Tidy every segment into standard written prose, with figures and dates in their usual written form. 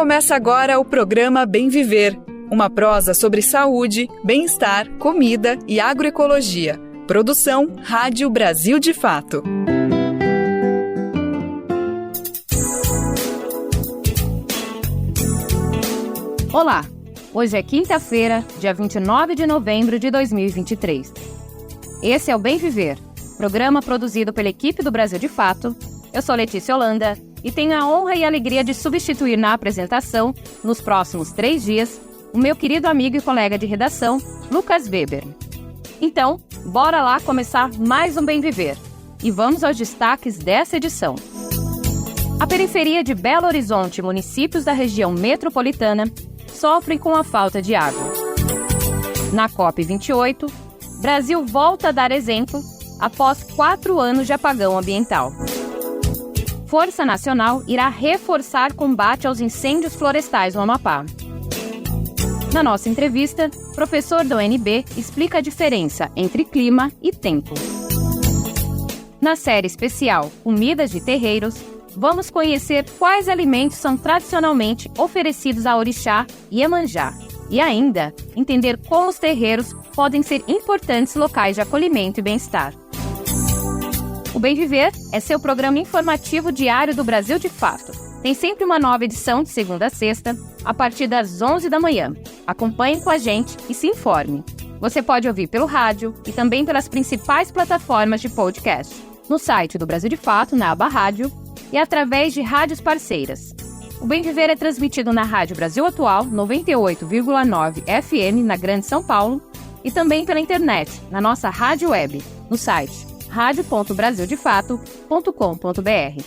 Começa agora o programa Bem Viver, uma prosa sobre saúde, bem-estar, comida e agroecologia. Produção Rádio Brasil de Fato. Olá, hoje é quinta-feira, dia 29 de novembro de 2023. Esse é o Bem Viver, programa produzido pela equipe do Brasil de Fato. Eu sou Letícia Holanda e tenho a honra e a alegria de substituir na apresentação, nos próximos 3 dias, o meu querido amigo e colega de redação, Lucas Weber. Então, bora lá começar mais um Bem Viver. E vamos aos destaques dessa edição. A periferia de Belo Horizonte e municípios da região metropolitana sofrem com a falta de água. Na COP28, Brasil volta a dar exemplo após 4 anos de apagão ambiental. Força Nacional irá reforçar combate aos incêndios florestais no Amapá. Na nossa entrevista, professor da UNB explica a diferença entre clima e tempo. Na série especial Comidas de Terreiros, vamos conhecer quais alimentos são tradicionalmente oferecidos a Orixá e Iemanjá. E ainda, entender como os terreiros podem ser importantes locais de acolhimento e bem-estar. O Bem Viver é seu programa informativo diário do Brasil de Fato. Tem sempre uma nova edição de segunda a sexta, a partir das 11 da manhã. Acompanhe com a gente e se informe. Você pode ouvir pelo rádio e também pelas principais plataformas de podcast. No site do Brasil de Fato, na aba Rádio, e através de rádios parceiras. O Bem Viver é transmitido na Rádio Brasil Atual, 98,9 FM, na Grande São Paulo, e também pela internet, na nossa rádio web, no site radio.brasildefato.com.br.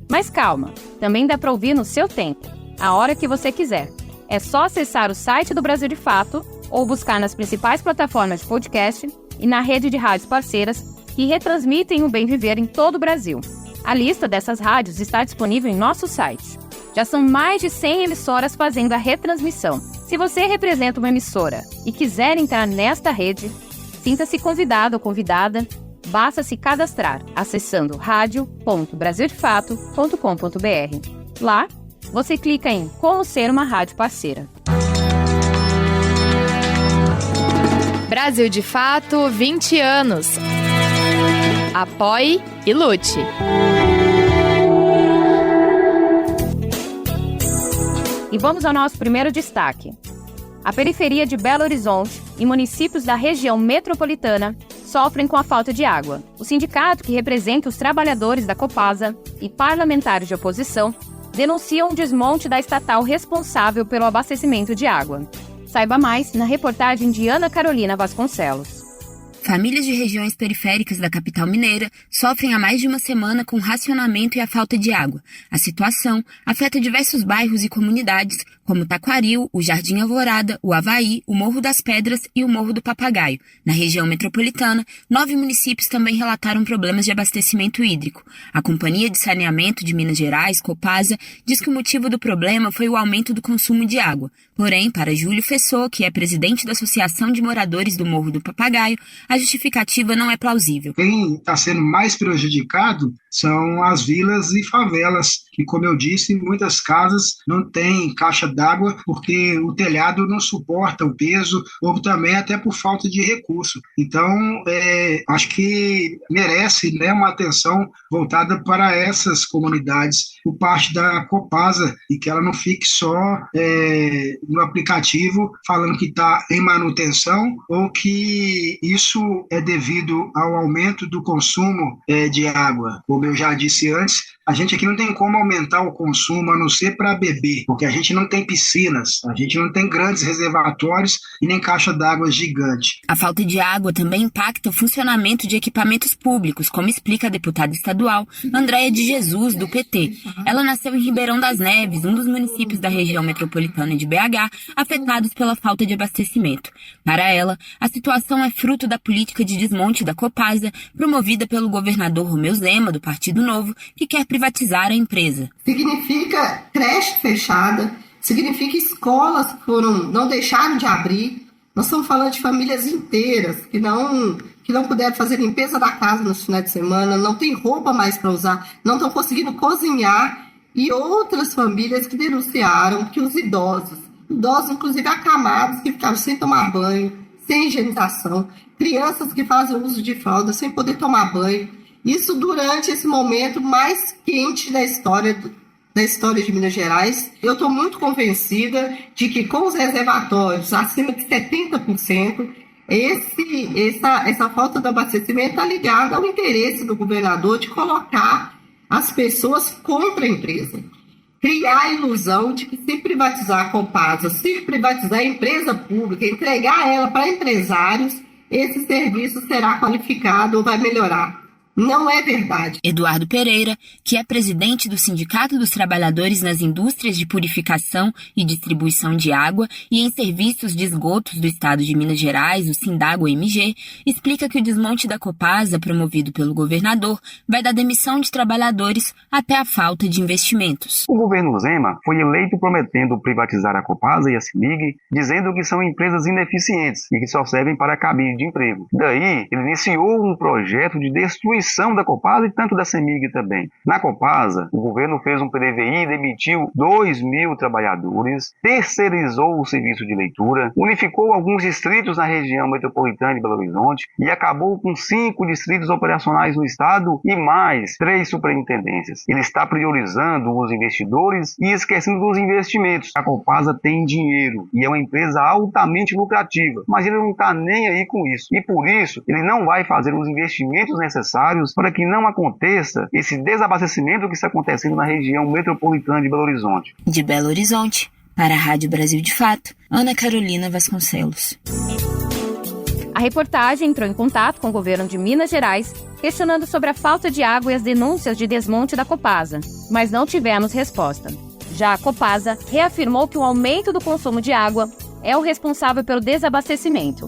Mas calma, também dá para ouvir no seu tempo, a hora que você quiser. É só acessar o site do Brasil de Fato ou buscar nas principais plataformas de podcast e na rede de rádios parceiras que retransmitem o Bem Viver em todo o Brasil. A lista dessas rádios está disponível em nosso site. Já são mais de 100 emissoras fazendo a retransmissão. Se você representa uma emissora e quiser entrar nesta rede, sinta-se convidado ou convidada. Basta se cadastrar acessando radio.brasildefato.com.br. Lá, você clica em Como Ser uma Rádio Parceira. Brasil de Fato, 20 anos. Apoie e lute. E vamos ao nosso primeiro destaque. A periferia de Belo Horizonte e municípios da região metropolitana sofrem com a falta de água. O sindicato, que representa os trabalhadores da Copasa e parlamentares de oposição, denunciam o desmonte da estatal responsável pelo abastecimento de água. Saiba mais na reportagem de Ana Carolina Vasconcelos. Famílias de regiões periféricas da capital mineira sofrem há mais de uma semana com o racionamento e a falta de água. A situação afeta diversos bairros e comunidades, como Taquaril, o Jardim Alvorada, o Avaí, o Morro das Pedras e o Morro do Papagaio. Na região metropolitana, 9 municípios também relataram problemas de abastecimento hídrico. A Companhia de Saneamento de Minas Gerais, Copasa, diz que o motivo do problema foi o aumento do consumo de água. Porém, para Júlio Fessô, que é presidente da Associação de Moradores do Morro do Papagaio, a justificativa não é plausível. Quem está sendo mais prejudicado são as vilas e favelas, que, como eu disse, em muitas casas não tem caixa d'água porque o telhado não suporta o peso, ou também até por falta de recurso. Então, acho que merece, né, uma atenção voltada para essas comunidades por parte da Copasa, e que ela não fique só no aplicativo falando que está em manutenção, ou que isso é devido ao aumento do consumo de água. Como eu já disse antes, a gente aqui não tem como aumentar o consumo a não ser para beber, porque a gente não tem piscinas, a gente não tem grandes reservatórios e nem caixa d'água gigante. A falta de água também impacta o funcionamento de equipamentos públicos, como explica a deputada estadual Andréia de Jesus, do PT. Ela nasceu em Ribeirão das Neves, um dos municípios da região metropolitana de BH, afetados pela falta de abastecimento. Para ela, a situação é fruto da política de desmonte da Copasa, promovida pelo governador Romeu Zema, do Partido Novo, que quer privatizar a empresa. Significa creche fechada, significa escolas que não deixaram de abrir. Nós estamos falando de famílias inteiras que não puderam fazer limpeza da casa nos finais de semana, não tem roupa mais para usar, não estão conseguindo cozinhar e outras famílias que denunciaram que os idosos inclusive acamados, que ficaram sem tomar banho, sem higienização, crianças que fazem uso de fralda sem poder tomar banho, isso durante esse momento mais quente da história de Minas Gerais. Eu estou muito convencida de que com os reservatórios acima de 70%, essa falta de abastecimento está ligada ao interesse do governador de colocar as pessoas contra a empresa. Criar a ilusão de que se privatizar a Copasa, se privatizar a empresa pública, entregar ela para empresários, esse serviço será qualificado ou vai melhorar. Não é verdade. Eduardo Pereira, que é presidente do Sindicato dos Trabalhadores nas Indústrias de Purificação e Distribuição de Água e em Serviços de Esgotos do Estado de Minas Gerais, o Sindágua-MG, explica que o desmonte da Copasa, promovido pelo governador, vai da demissão de trabalhadores até a falta de investimentos. O governo Zema foi eleito prometendo privatizar a Copasa e a CEMIG, dizendo que são empresas ineficientes e que só servem para cabide de emprego. Daí, ele iniciou um projeto de destruição da Copasa e tanto da CEMIG também. Na Copasa, o governo fez um PDVI e demitiu 2.000 trabalhadores, terceirizou o serviço de leitura, unificou alguns distritos na região metropolitana de Belo Horizonte e acabou com 5 distritos operacionais no estado e mais 3 superintendências. Ele está priorizando os investidores e esquecendo dos investimentos. A Copasa tem dinheiro e é uma empresa altamente lucrativa, mas ele não está nem aí com isso. E por isso, ele não vai fazer os investimentos necessários para que não aconteça esse desabastecimento que está acontecendo na região metropolitana de Belo Horizonte. De Belo Horizonte, para a Rádio Brasil de Fato, Ana Carolina Vasconcelos. A reportagem entrou em contato com o governo de Minas Gerais, questionando sobre a falta de água e as denúncias de desmonte da Copasa, mas não tivemos resposta. Já a Copasa reafirmou que o aumento do consumo de água é o responsável pelo desabastecimento.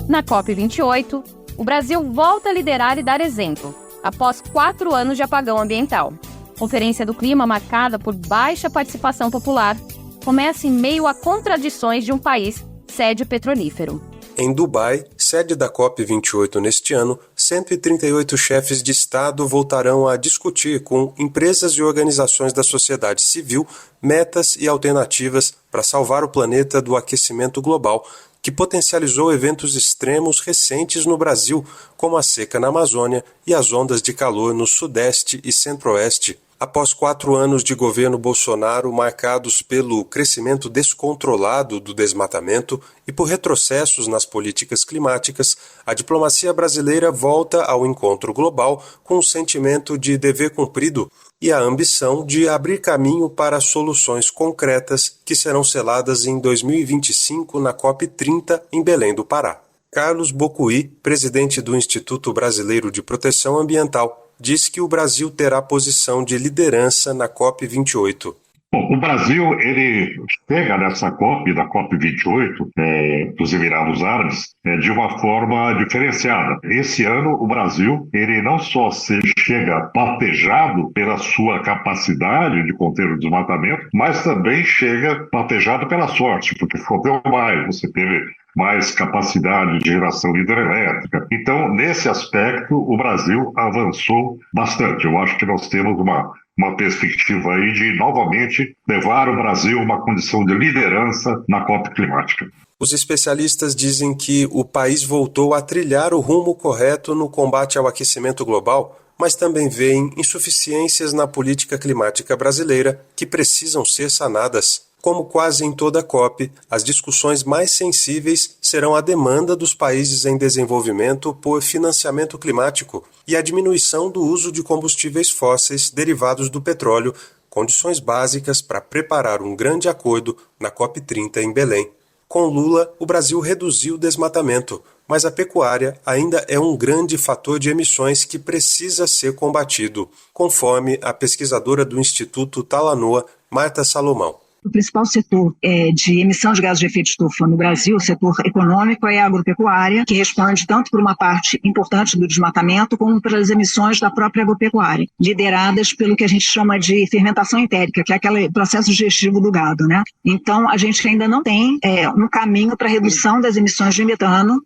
Na COP28, o Brasil volta a liderar e dar exemplo, após 4 anos de apagão ambiental. Conferência do Clima marcada por baixa participação popular começa em meio a contradições de um país sede petrolífero. Em Dubai, sede da COP28 neste ano, 138 chefes de Estado voltarão a discutir com empresas e organizações da sociedade civil metas e alternativas para salvar o planeta do aquecimento global, que potencializou eventos extremos recentes no Brasil, como a seca na Amazônia e as ondas de calor no Sudeste e Centro-Oeste. Após 4 anos de governo Bolsonaro marcados pelo crescimento descontrolado do desmatamento e por retrocessos nas políticas climáticas, a diplomacia brasileira volta ao encontro global com o sentimento de dever cumprido e a ambição de abrir caminho para soluções concretas que serão seladas em 2025 na COP30 em Belém do Pará. Carlos Bocuí, presidente do Instituto Brasileiro de Proteção Ambiental, diz que o Brasil terá posição de liderança na COP28. Bom, o Brasil, ele chega nessa COP, da COP28, dos Emirados Árabes, de uma forma diferenciada. Esse ano, o Brasil, ele não só chega patejado pela sua capacidade de conter o desmatamento, mas também chega patejado pela sorte, porque choveu mais, você teve mais capacidade de geração hidrelétrica. Então, nesse aspecto, o Brasil avançou bastante. Eu acho que nós temos uma perspectiva aí de, novamente, levar o Brasil a uma condição de liderança na COP climática. Os especialistas dizem que o país voltou a trilhar o rumo correto no combate ao aquecimento global, mas também veem insuficiências na política climática brasileira que precisam ser sanadas. Como quase em toda a COP, as discussões mais sensíveis serão a demanda dos países em desenvolvimento por financiamento climático e a diminuição do uso de combustíveis fósseis derivados do petróleo, condições básicas para preparar um grande acordo na COP30 em Belém. Com Lula, o Brasil reduziu o desmatamento, mas a pecuária ainda é um grande fator de emissões que precisa ser combatido, conforme a pesquisadora do Instituto Talanoa, Marta Salomão. O principal setor de emissão de gases de efeito estufa no Brasil, o setor econômico, é a agropecuária, que responde tanto por uma parte importante do desmatamento como pelas emissões da própria agropecuária, lideradas pelo que a gente chama de fermentação entérica, que é aquele processo digestivo do gado, né? Então, a gente ainda não tem um caminho para redução das emissões de metano.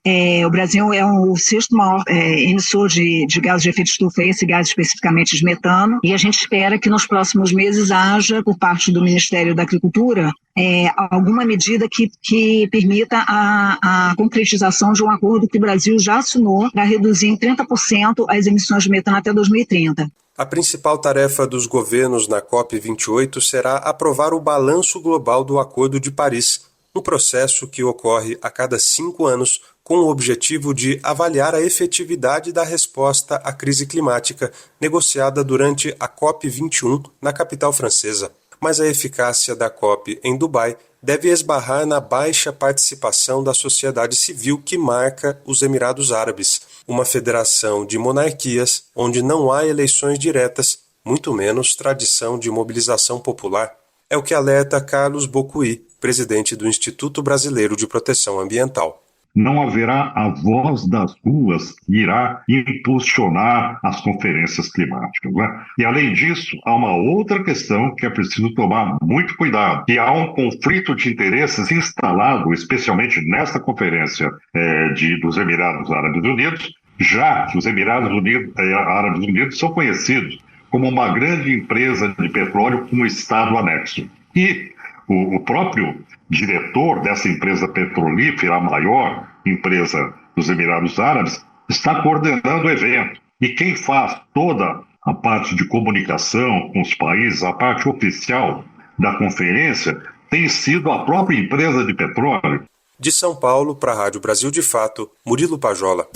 O Brasil é o sexto maior emissor de gases de efeito estufa, esse gás especificamente de metano, e a gente espera que nos próximos meses haja, por parte do Ministério da Agricultura, alguma medida que permita a concretização de um acordo que o Brasil já assinou para reduzir em 30% as emissões de metano até 2030. A principal tarefa dos governos na COP28 será aprovar o balanço global do Acordo de Paris, um processo que ocorre a cada 5 anos com o objetivo de avaliar a efetividade da resposta à crise climática negociada durante a COP21 na capital francesa. Mas a eficácia da COP em Dubai deve esbarrar na baixa participação da sociedade civil que marca os Emirados Árabes, uma federação de monarquias onde não há eleições diretas, muito menos tradição de mobilização popular. É o que alerta Carlos Bocuí, presidente do Instituto Brasileiro de Proteção Ambiental. Não haverá a voz das ruas que irá impulsionar as conferências climáticas, né? E, além disso, há uma outra questão que é preciso tomar muito cuidado, que há um conflito de interesses instalado, especialmente nesta conferência dos Emirados Árabes Unidos, já que os Emirados Árabes Unidos são conhecidos como uma grande empresa de petróleo com um Estado anexo. E o próprio diretor dessa empresa petrolífera, a maior empresa dos Emirados Árabes, está coordenando o evento. E quem faz toda a parte de comunicação com os países, a parte oficial da conferência, tem sido a própria empresa de petróleo. De São Paulo, para a Rádio Brasil de Fato, Murilo Pajola.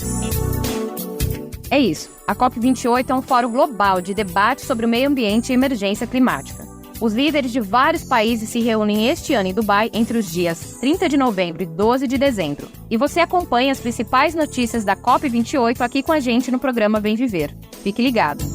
É isso. A COP28 é um fórum global de debate sobre o meio ambiente e emergência climática. Os líderes de vários países se reúnem este ano em Dubai entre os dias 30 de novembro e 12 de dezembro. E você acompanha as principais notícias da COP28 aqui com a gente no programa Bem Viver. Fique ligado.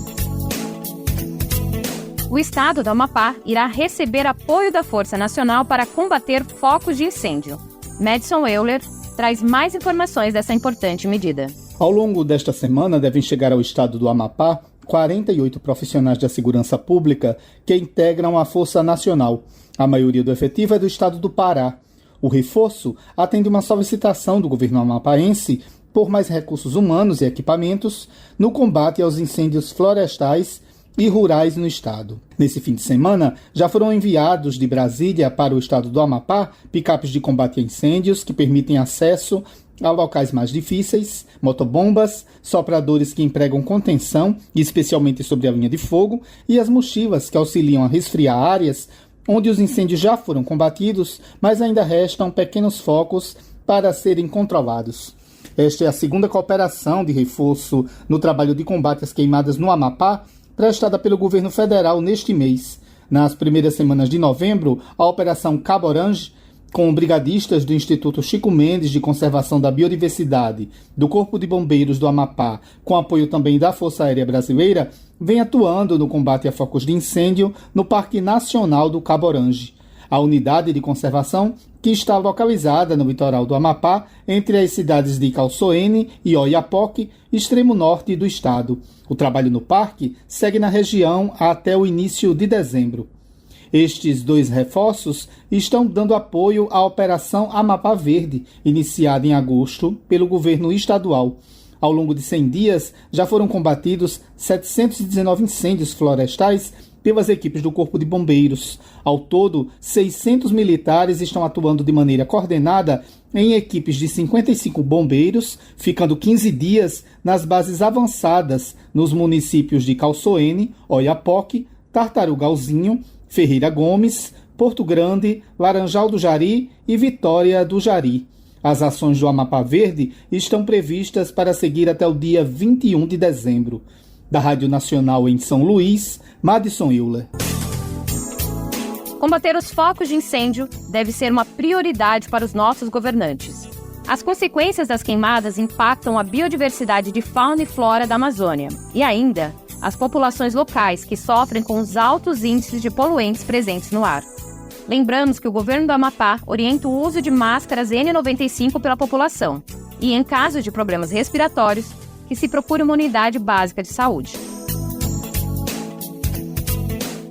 O estado do Amapá irá receber apoio da Força Nacional para combater focos de incêndio. Madison Euler traz mais informações dessa importante medida. Ao longo desta semana devem chegar ao estado do Amapá 48 profissionais da segurança pública que integram a Força Nacional. A maioria do efetivo é do estado do Pará. O reforço atende uma solicitação do governo amapaense por mais recursos humanos e equipamentos no combate aos incêndios florestais e rurais no estado. Nesse fim de semana, já foram enviados de Brasília para o estado do Amapá picapes de combate a incêndios que permitem acesso a locais mais difíceis, motobombas, sopradores que empregam contenção, especialmente sobre a linha de fogo, e as mochilas que auxiliam a resfriar áreas onde os incêndios já foram combatidos, mas ainda restam pequenos focos para serem controlados. Esta é a segunda cooperação de reforço no trabalho de combate às queimadas no Amapá, prestada pelo governo federal neste mês. Nas primeiras semanas de novembro, a Operação Cabo Orange, com brigadistas do Instituto Chico Mendes de Conservação da Biodiversidade, do Corpo de Bombeiros do Amapá, com apoio também da Força Aérea Brasileira, vem atuando no combate a focos de incêndio no Parque Nacional do Cabo Orange. A unidade de conservação, que está localizada no litoral do Amapá, entre as cidades de Calçoene e Oiapoque, extremo norte do estado. O trabalho no parque segue na região até o início de dezembro. Estes 2 reforços estão dando apoio à Operação Amapá Verde, iniciada em agosto pelo governo estadual. Ao longo de 100 dias, já foram combatidos 719 incêndios florestais pelas equipes do Corpo de Bombeiros. Ao todo, 600 militares estão atuando de maneira coordenada em equipes de 55 bombeiros, ficando 15 dias nas bases avançadas nos municípios de Calçoene, Oiapoque, Tartarugalzinho, Ferreira Gomes, Porto Grande, Laranjal do Jari e Vitória do Jari. As ações do Amapá Verde estão previstas para seguir até o dia 21 de dezembro. Da Rádio Nacional em São Luís, Madison Euler. Combater os focos de incêndio deve ser uma prioridade para os nossos governantes. As consequências das queimadas impactam a biodiversidade de fauna e flora da Amazônia e ainda as populações locais que sofrem com os altos índices de poluentes presentes no ar. Lembramos que o governo do Amapá orienta o uso de máscaras N95 pela população e, em caso de problemas respiratórios, que se procure uma unidade básica de saúde.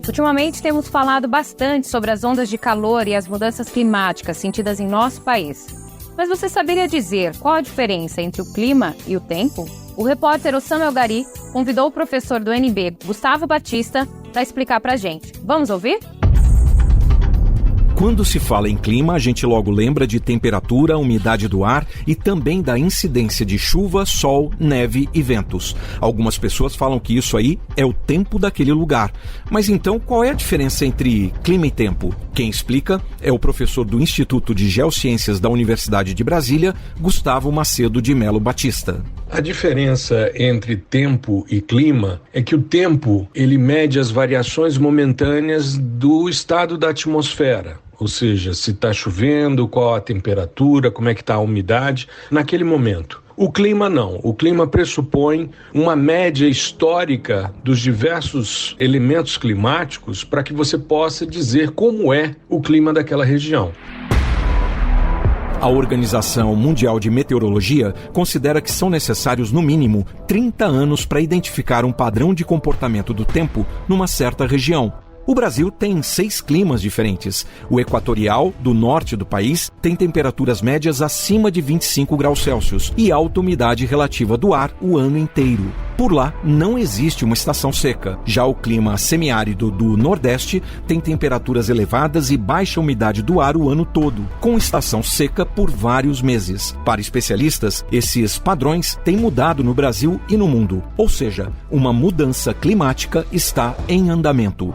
Ultimamente temos falado bastante sobre as ondas de calor e as mudanças climáticas sentidas em nosso país. Mas você saberia dizer qual a diferença entre o clima e o tempo? O repórter Osama Elgari convidou o professor do UNB, Gustavo Batista, para explicar para a gente. Vamos ouvir? Quando se fala em clima, a gente logo lembra de temperatura, umidade do ar e também da incidência de chuva, sol, neve e ventos. Algumas pessoas falam que isso aí é o tempo daquele lugar. Mas então, qual é a diferença entre clima e tempo? Quem explica é o professor do Instituto de Geociências da Universidade de Brasília, Gustavo Macedo de Melo Batista. A diferença entre tempo e clima é que o tempo, ele mede as variações momentâneas do estado da atmosfera. Ou seja, se está chovendo, qual a temperatura, como é que está a umidade naquele momento. O clima não. O clima pressupõe uma média histórica dos diversos elementos climáticos para que você possa dizer como é o clima daquela região. A Organização Mundial de Meteorologia considera que são necessários, no mínimo, 30 anos para identificar um padrão de comportamento do tempo numa certa região. O Brasil tem 6 climas diferentes. O equatorial, do norte do país, tem temperaturas médias acima de 25 graus Celsius e alta umidade relativa do ar o ano inteiro. Por lá, não existe uma estação seca. Já o clima semiárido do Nordeste tem temperaturas elevadas e baixa umidade do ar o ano todo, com estação seca por vários meses. Para especialistas, esses padrões têm mudado no Brasil e no mundo. Ou seja, uma mudança climática está em andamento.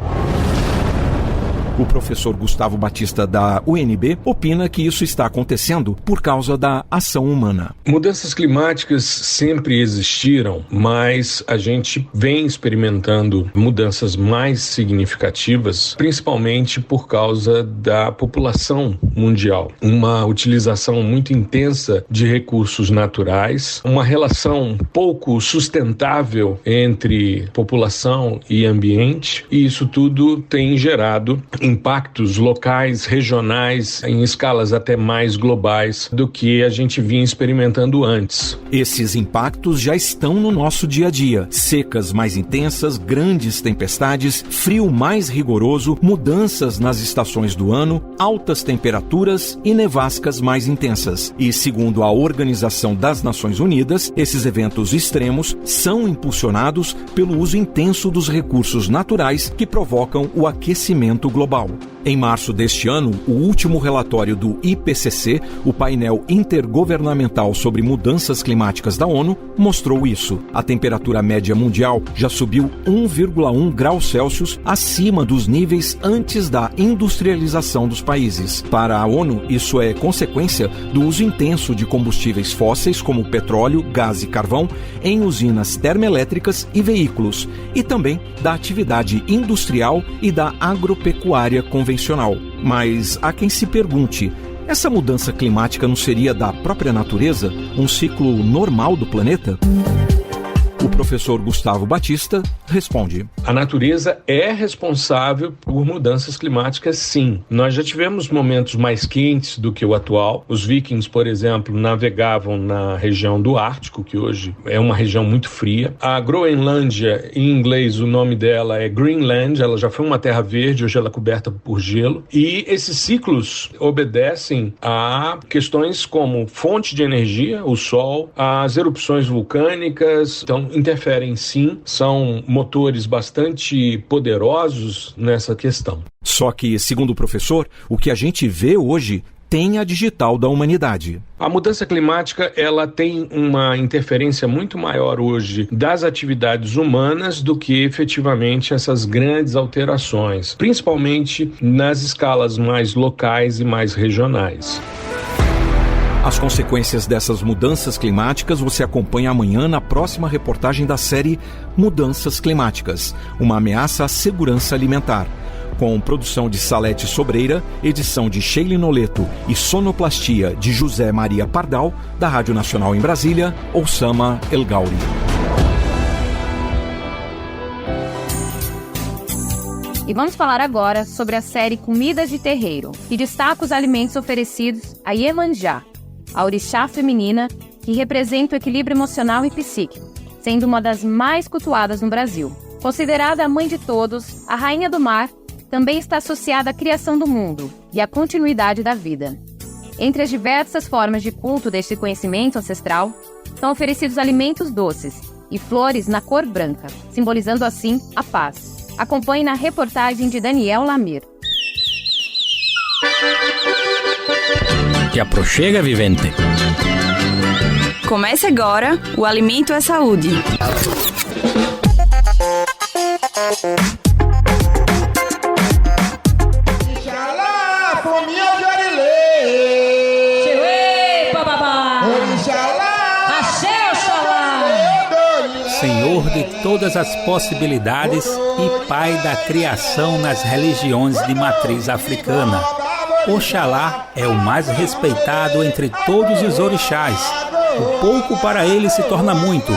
O professor Gustavo Batista da UNB opina que isso está acontecendo por causa da ação humana. Mudanças climáticas sempre existiram, mas a gente vem experimentando mudanças mais significativas, principalmente por causa da população mundial. Uma utilização muito intensa de recursos naturais, uma relação pouco sustentável entre população e ambiente, e isso tudo tem gerado impactos locais, regionais, em escalas até mais globais do que a gente vinha experimentando antes. Esses impactos já estão no nosso dia a dia. Secas mais intensas, grandes tempestades, frio mais rigoroso, mudanças nas estações do ano, altas temperaturas e nevascas mais intensas. E, segundo a Organização das Nações Unidas, esses eventos extremos são impulsionados pelo uso intenso dos recursos naturais que provocam o aquecimento global. Em março deste ano, o último relatório do IPCC, o painel intergovernamental sobre mudanças climáticas da ONU, mostrou isso. A temperatura média mundial já subiu 1,1 graus Celsius acima dos níveis antes da industrialização dos países. Para a ONU, isso é consequência do uso intenso de combustíveis fósseis como petróleo, gás e carvão em usinas termoelétricas e veículos, e também da atividade industrial e da agropecuária convencional. Mas há quem se pergunte, essa mudança climática não seria da própria natureza, um ciclo normal do planeta? O professor Gustavo Batista responde. A natureza é responsável por mudanças climáticas, sim. Nós já tivemos momentos mais quentes do que o atual. Os vikings, por exemplo, navegavam na região do Ártico, que hoje é uma região muito fria. A Groenlândia, em inglês, o nome dela é Greenland, ela já foi uma terra verde, hoje ela é coberta por gelo. E esses ciclos obedecem a questões como fonte de energia, o sol, as erupções vulcânicas, então interferem sim, são motores bastante poderosos nessa questão. Só que, segundo o professor, o que a gente vê hoje tem a digital da humanidade. A mudança climática, ela tem uma interferência muito maior hoje das atividades humanas do que efetivamente essas grandes alterações, principalmente nas escalas mais locais e mais regionais. As consequências dessas mudanças climáticas você acompanha amanhã na próxima reportagem da série Mudanças Climáticas, uma ameaça à segurança alimentar. Com produção de Salete Sobreira, edição de Sheila Noleto e sonoplastia de José Maria Pardal, da Rádio Nacional em Brasília, Osama Elgauri. E vamos falar agora sobre a série Comidas de Terreiro, que destaca os alimentos oferecidos a Iemanjá, a orixá feminina que representa o equilíbrio emocional e psíquico, sendo uma das mais cultuadas no Brasil. Considerada a mãe de todos, a rainha do mar também está associada à criação do mundo e à continuidade da vida. Entre as diversas formas de culto deste conhecimento ancestral, são oferecidos alimentos doces e flores na cor branca, simbolizando assim a paz. Acompanhe na reportagem de Daniel Lamir. Te aproxega, vivente. Comece agora, o Alimento é Saúde. Senhor de todas as possibilidades e Pai da criação nas religiões de matriz africana. Oxalá é o mais respeitado entre todos os orixás. O pouco para ele se torna muito,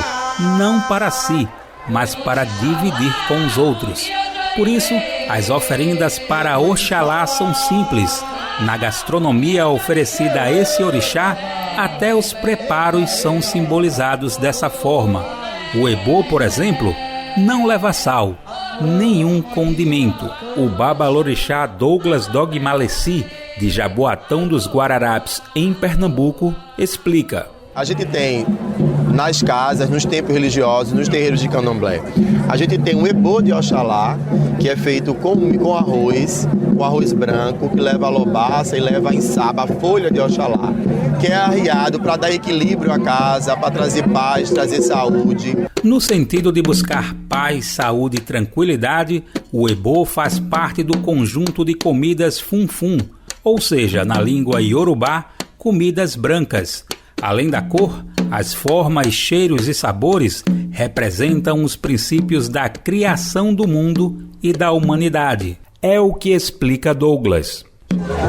não para si, mas para dividir com os outros. Por isso, as oferendas para Oxalá são simples. Na gastronomia oferecida a esse orixá, até os preparos são simbolizados dessa forma. O ebô, por exemplo, não leva sal, nenhum condimento. O babalorixá Douglas Dogmaleci, de Jaboatão dos Guararapes, em Pernambuco, explica. A gente tem nas casas, nos templos religiosos, nos terreiros de candomblé, a gente tem um ebô de Oxalá, que é feito com arroz branco, que leva a lobaça e leva a inçaba, a folha de Oxalá, que é arriado para dar equilíbrio à casa, para trazer paz, trazer saúde. No sentido de buscar paz, saúde e tranquilidade, o ebô faz parte do conjunto de comidas funfun, ou seja, na língua iorubá, comidas brancas. Além da cor, as formas, cheiros e sabores representam os princípios da criação do mundo e da humanidade. É o que explica Douglas.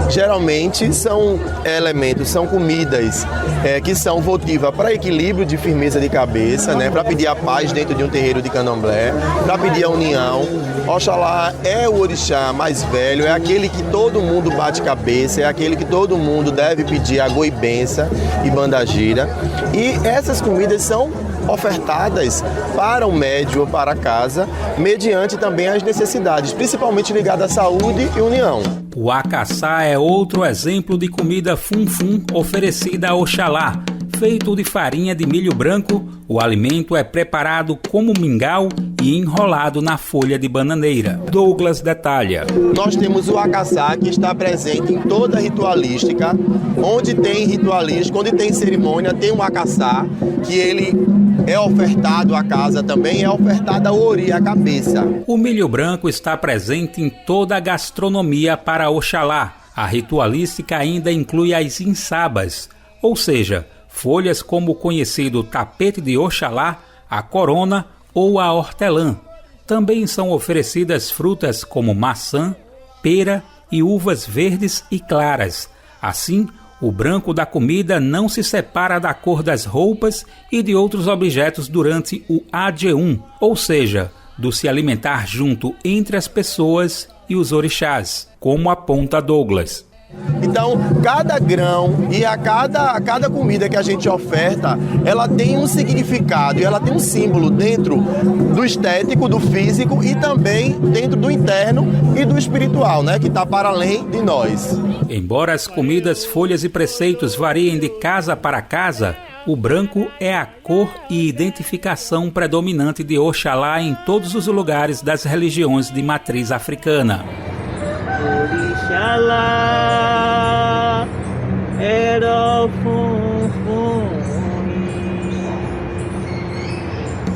Geralmente são elementos, são comidas que são votivas para equilíbrio de firmeza de cabeça, né, para pedir a paz dentro de um terreiro de candomblé, para pedir a união. Oxalá é o orixá mais velho, é aquele que todo mundo bate cabeça, é aquele que todo mundo deve pedir a goibença e bandagira. E essas comidas são ofertadas para o médium ou para a casa, mediante também as necessidades, principalmente ligadas à saúde e união. O acaçá é outro exemplo de comida funfun oferecida a Oxalá. Feito de farinha de milho branco, o alimento é preparado como mingau e enrolado na folha de bananeira. Douglas detalha. Nós temos o acaçá, que está presente em toda a ritualística. Onde tem ritualística, onde tem cerimônia, tem um acaçá, que ele é ofertado à casa também, é ofertado ao ori, à cabeça. O milho branco está presente em toda a gastronomia para Oxalá. A ritualística ainda inclui as inçabas, ou seja, folhas como o conhecido tapete de Oxalá, a corona ou a hortelã. Também são oferecidas frutas como maçã, pera e uvas verdes e claras. Assim, o branco da comida não se separa da cor das roupas e de outros objetos durante o Ajeum, ou seja, do se alimentar junto entre as pessoas e os orixás, como aponta Douglas. Então, cada grão e a cada comida que a gente oferta, ela tem um significado e ela tem um símbolo dentro do estético, do físico e também dentro do interno e do espiritual, né, que está para além de nós. Embora as comidas, folhas e preceitos variem de casa para casa, o branco é a cor e identificação predominante de Oxalá em todos os lugares das religiões de matriz africana. Orixalá era o funfun.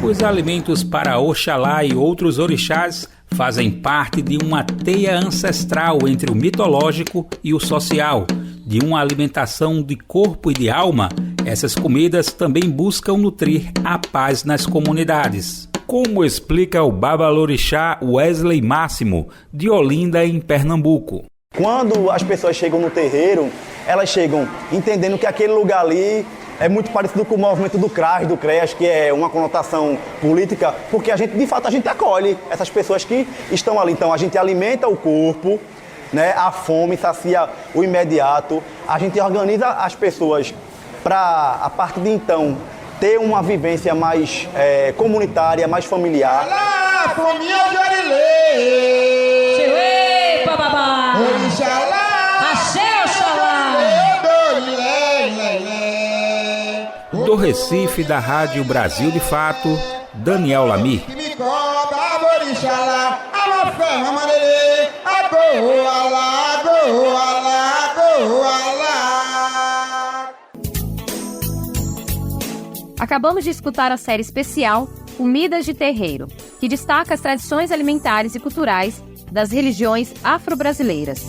Os alimentos para Oxalá e outros orixás fazem parte de uma teia ancestral entre o mitológico e o social. De uma alimentação de corpo e de alma, essas comidas também buscam nutrir a paz nas comunidades. Como explica o babalorixá Wesley Máximo, de Olinda, em Pernambuco. Quando as pessoas chegam no terreiro, elas chegam entendendo que aquele lugar ali é muito parecido com o movimento do CRAS, do CREAS, que é uma conotação política, porque de fato a gente acolhe essas pessoas que estão ali. Então a gente alimenta o corpo, né, a fome, sacia o imediato, a gente organiza as pessoas para, a partir de então, ter uma vivência mais comunitária, mais familiar. Do Recife, da Rádio Brasil de Fato, Daniel Lamy. Acabamos de escutar a série especial Comidas de Terreiro, que destaca as tradições alimentares e culturais das religiões afro-brasileiras.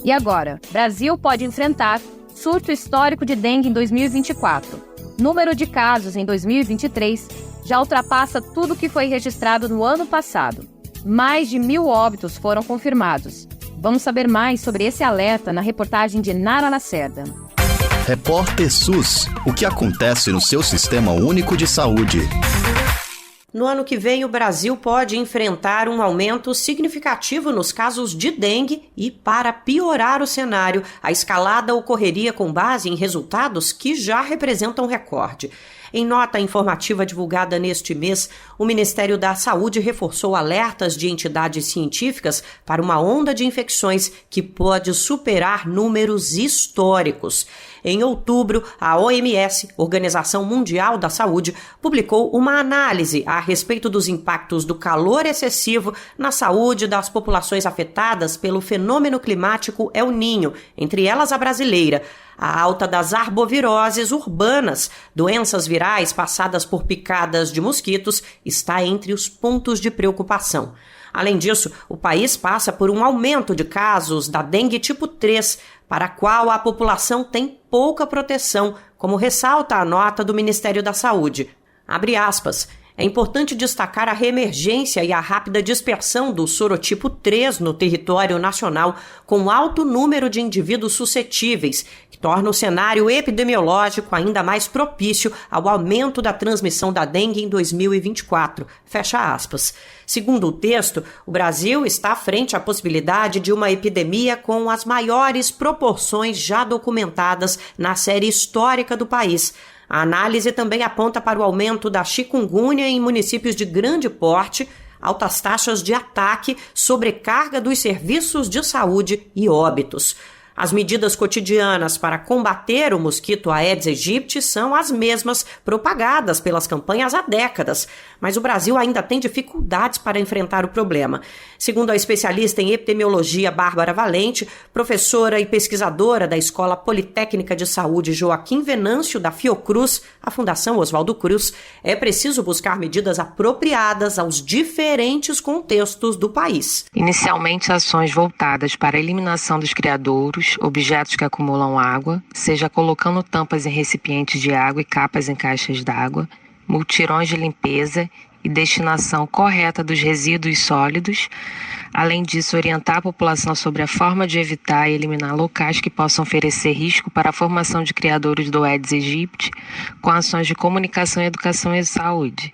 E agora, Brasil pode enfrentar surto histórico de dengue em 2024. Número de casos em 2023 já ultrapassa tudo o que foi registrado no ano passado. Mais de 1.000 óbitos foram confirmados. Vamos saber mais sobre esse alerta na reportagem de Nara Lacerda. Repórter SUS. O que acontece no seu Sistema Único de Saúde? No ano que vem, o Brasil pode enfrentar um aumento significativo nos casos de dengue e, para piorar o cenário, a escalada ocorreria com base em resultados que já representam recorde. Em nota informativa divulgada neste mês, o Ministério da Saúde reforçou alertas de entidades científicas para uma onda de infecções que pode superar números históricos. Em outubro, a OMS, Organização Mundial da Saúde, publicou uma análise a respeito dos impactos do calor excessivo na saúde das populações afetadas pelo fenômeno climático El Niño, entre elas a brasileira. A alta das arboviroses urbanas, doenças virais passadas por picadas de mosquitos, está entre os pontos de preocupação. Além disso, o país passa por um aumento de casos da dengue tipo 3, para a qual a população tem pouca proteção, como ressalta a nota do Ministério da Saúde. Abre aspas. É importante destacar a reemergência e a rápida dispersão do sorotipo 3 no território nacional, com alto número de indivíduos suscetíveis, que torna o cenário epidemiológico ainda mais propício ao aumento da transmissão da dengue em 2024. Fecha aspas. Segundo o texto, o Brasil está frente à possibilidade de uma epidemia com as maiores proporções já documentadas na série histórica do país. A análise também aponta para o aumento da chikungunya em municípios de grande porte, altas taxas de ataque, sobrecarga dos serviços de saúde e óbitos. As medidas cotidianas para combater o mosquito Aedes aegypti são as mesmas propagadas pelas campanhas há décadas, mas o Brasil ainda tem dificuldades para enfrentar o problema. Segundo a especialista em epidemiologia Bárbara Valente, professora e pesquisadora da Escola Politécnica de Saúde Joaquim Venâncio da Fiocruz, a Fundação Oswaldo Cruz, é preciso buscar medidas apropriadas aos diferentes contextos do país. Inicialmente, ações voltadas para a eliminação dos criadouros, objetos que acumulam água, seja colocando tampas em recipientes de água e capas em caixas d'água, multirões de limpeza e destinação correta dos resíduos sólidos. Além disso, orientar a população sobre a forma de evitar e eliminar locais que possam oferecer risco para a formação de criadouros do Aedes aegypti, com ações de comunicação, educação e saúde.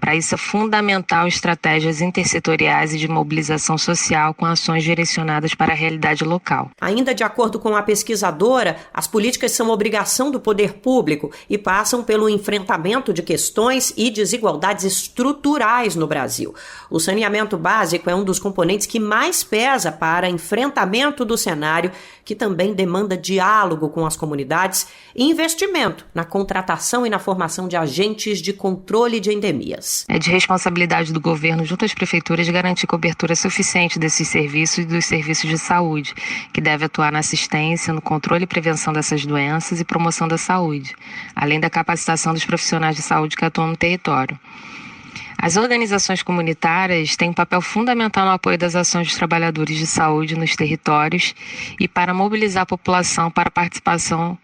Para isso é fundamental estratégias intersetoriais e de mobilização social com ações direcionadas para a realidade local. Ainda de acordo com a pesquisadora, as políticas são obrigação do poder público e passam pelo enfrentamento de questões e desigualdades estruturais no Brasil. O saneamento básico é um dos componentes que mais pesa para enfrentamento do cenário, que também demanda diálogo com as comunidades e investimento na contratação e na formação de agentes de controle de endemias. É de responsabilidade do governo, junto às prefeituras, garantir cobertura suficiente desses serviços e dos serviços de saúde, que deve atuar na assistência, no controle e prevenção dessas doenças e promoção da saúde, além da capacitação dos profissionais de saúde que atuam no território. As organizações comunitárias têm um papel fundamental no apoio das ações dos trabalhadores de saúde nos territórios e para mobilizar a população para a participação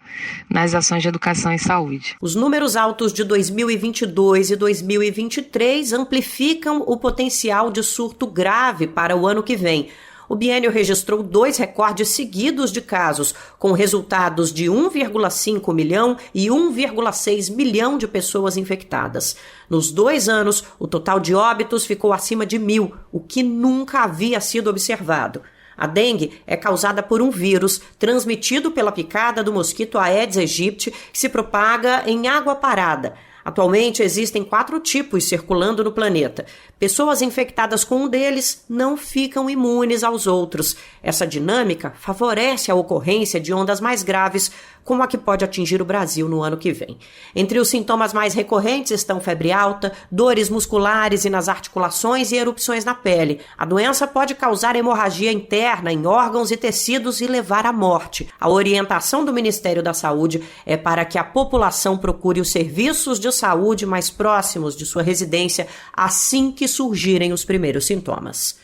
nas ações de educação e saúde. Os números altos de 2022 e 2023 amplificam o potencial de surto grave para o ano que vem. o biênio registrou 2 recordes seguidos de casos, com resultados de 1,5 milhão e 1,6 milhão de pessoas infectadas. Nos 2 anos, o total de óbitos ficou acima de 1.000, o que nunca havia sido observado. A dengue é causada por um vírus transmitido pela picada do mosquito Aedes aegypti, que se propaga em água parada. Atualmente existem 4 tipos circulando no planeta. Pessoas infectadas com um deles não ficam imunes aos outros. Essa dinâmica favorece a ocorrência de ondas mais graves, como a que pode atingir o Brasil no ano que vem. Entre os sintomas mais recorrentes estão febre alta, dores musculares e nas articulações e erupções na pele. A doença pode causar hemorragia interna em órgãos e tecidos e levar à morte. A orientação do Ministério da Saúde é para que a população procure os serviços de saúde mais próximos de sua residência assim que surgirem os primeiros sintomas.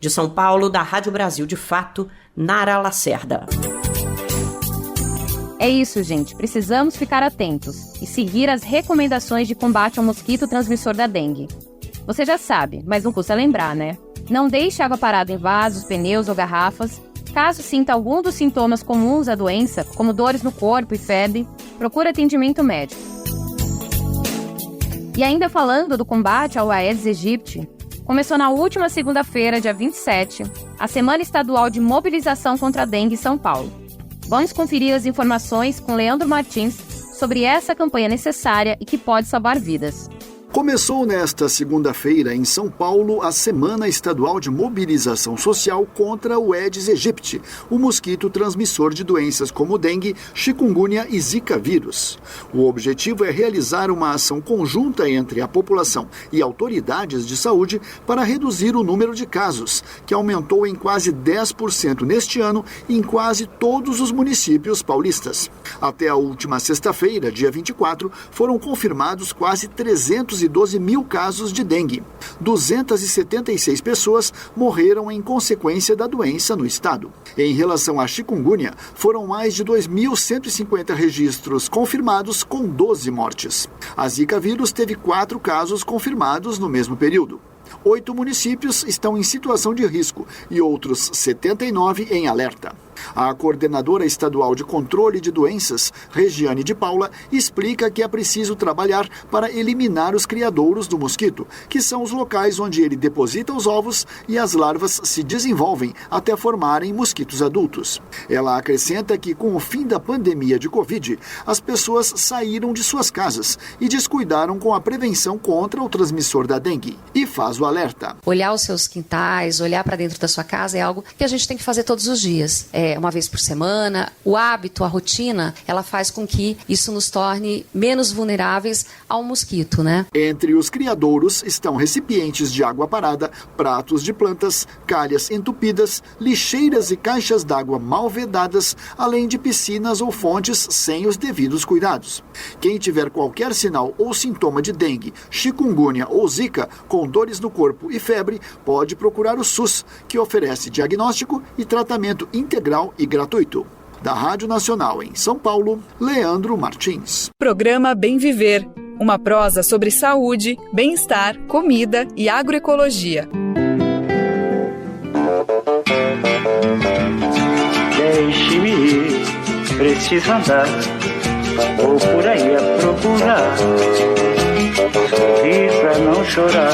De São Paulo, da Rádio Brasil de Fato, Nara Lacerda. É isso, gente. Precisamos ficar atentos e seguir as recomendações de combate ao mosquito transmissor da dengue. Você já sabe, mas não custa lembrar, né? Não deixe água parada em vasos, pneus ou garrafas. Caso sinta algum dos sintomas comuns da doença, como dores no corpo e febre, procure atendimento médico. E ainda falando do combate ao Aedes aegypti, começou na última segunda-feira, dia 27, a Semana Estadual de Mobilização contra a Dengue em São Paulo. Vamos conferir as informações com Leandro Martins sobre essa campanha necessária e que pode salvar vidas. Começou nesta segunda-feira em São Paulo a Semana Estadual de Mobilização Social contra o Aedes aegypti, o mosquito transmissor de doenças como dengue, chikungunya e zika vírus. O objetivo é realizar uma ação conjunta entre a população e autoridades de saúde para reduzir o número de casos, que aumentou em quase 10% neste ano em quase todos os municípios paulistas. Até a última sexta-feira, dia 24, foram confirmados quase 312 mil casos de dengue. 276 pessoas morreram em consequência da doença no estado. Em relação à chikungunya, foram mais de 2.150 registros confirmados com 12 mortes. A zika vírus teve 4 casos confirmados no mesmo período. 8 municípios estão em situação de risco e outros 79 em alerta. A coordenadora estadual de controle de doenças, Regiane de Paula, explica que é preciso trabalhar para eliminar os criadouros do mosquito, que são os locais onde ele deposita os ovos e as larvas se desenvolvem até formarem mosquitos adultos. Ela acrescenta que, com o fim da pandemia de Covid, as pessoas saíram de suas casas e descuidaram com a prevenção contra o transmissor da dengue. E faz o alerta. Olhar os seus quintais, olhar para dentro da sua casa é algo que a gente tem que fazer todos os dias. Uma vez por semana. O hábito, a rotina, ela faz com que isso nos torne menos vulneráveis ao mosquito, né? Entre os criadouros estão recipientes de água parada, pratos de plantas, calhas entupidas, lixeiras e caixas d'água mal vedadas, além de piscinas ou fontes sem os devidos cuidados. Quem tiver qualquer sinal ou sintoma de dengue, chikungunya ou zika, com dores no corpo e febre, pode procurar o SUS, que oferece diagnóstico e tratamento integral e gratuito. Da Rádio Nacional em São Paulo, Leandro Martins. Programa Bem Viver, uma prosa sobre saúde, bem-estar, comida e agroecologia. Deixe-me ir, preciso andar, vou por aí a procurar, sorrir pra não chorar.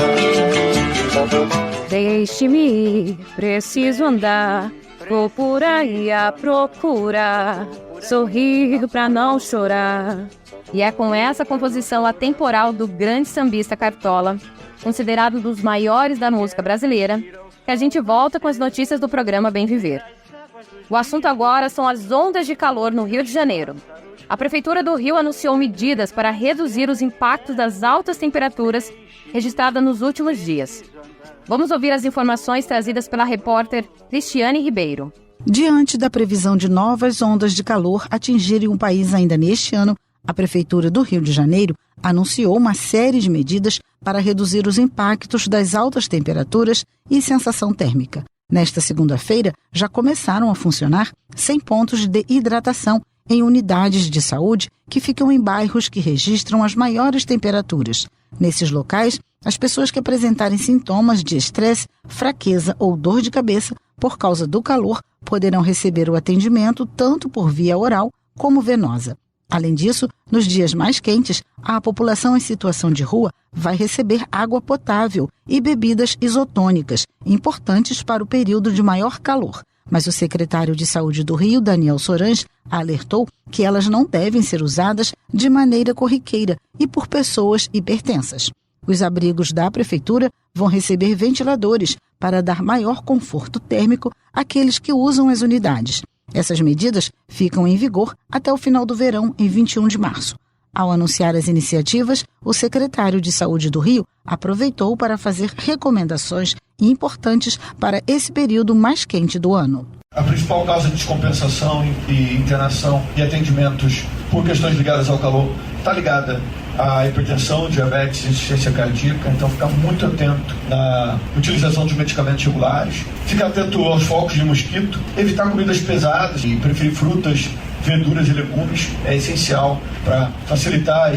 Deixe-me ir, preciso andar, vou por aí a procurar, sorrir pra não chorar. E é com essa composição atemporal do grande sambista Cartola, considerado um dos maiores da música brasileira, que a gente volta com as notícias do programa Bem Viver. O assunto agora são as ondas de calor no Rio de Janeiro. A Prefeitura do Rio anunciou medidas para reduzir os impactos das altas temperaturas registradas nos últimos dias. Vamos ouvir as informações trazidas pela repórter Cristiane Ribeiro. Diante da previsão de novas ondas de calor atingirem o país ainda neste ano, a Prefeitura do Rio de Janeiro anunciou uma série de medidas para reduzir os impactos das altas temperaturas e sensação térmica. Nesta segunda-feira, já começaram a funcionar 100 pontos de hidratação em unidades de saúde que ficam em bairros que registram as maiores temperaturas. Nesses locais, as pessoas que apresentarem sintomas de estresse, fraqueza ou dor de cabeça por causa do calor poderão receber o atendimento tanto por via oral como venosa. Além disso, nos dias mais quentes, a população em situação de rua vai receber água potável e bebidas isotônicas, importantes para o período de maior calor. Mas o secretário de Saúde do Rio, Daniel Sorange, alertou que elas não devem ser usadas de maneira corriqueira e por pessoas hipertensas. Os abrigos da Prefeitura vão receber ventiladores para dar maior conforto térmico àqueles que usam as unidades. Essas medidas ficam em vigor até o final do verão, em 21 de março. Ao anunciar as iniciativas, o secretário de Saúde do Rio aproveitou para fazer recomendações importantes para esse período mais quente do ano. A principal causa de descompensação e internação e atendimentos por questões ligadas ao calor está ligada à hipertensão, diabetes e insuficiência cardíaca. Então, ficar muito atento na utilização de medicamentos regulares, ficar atento aos focos de mosquito, evitar comidas pesadas e preferir frutas, verduras e legumes é essencial para facilitar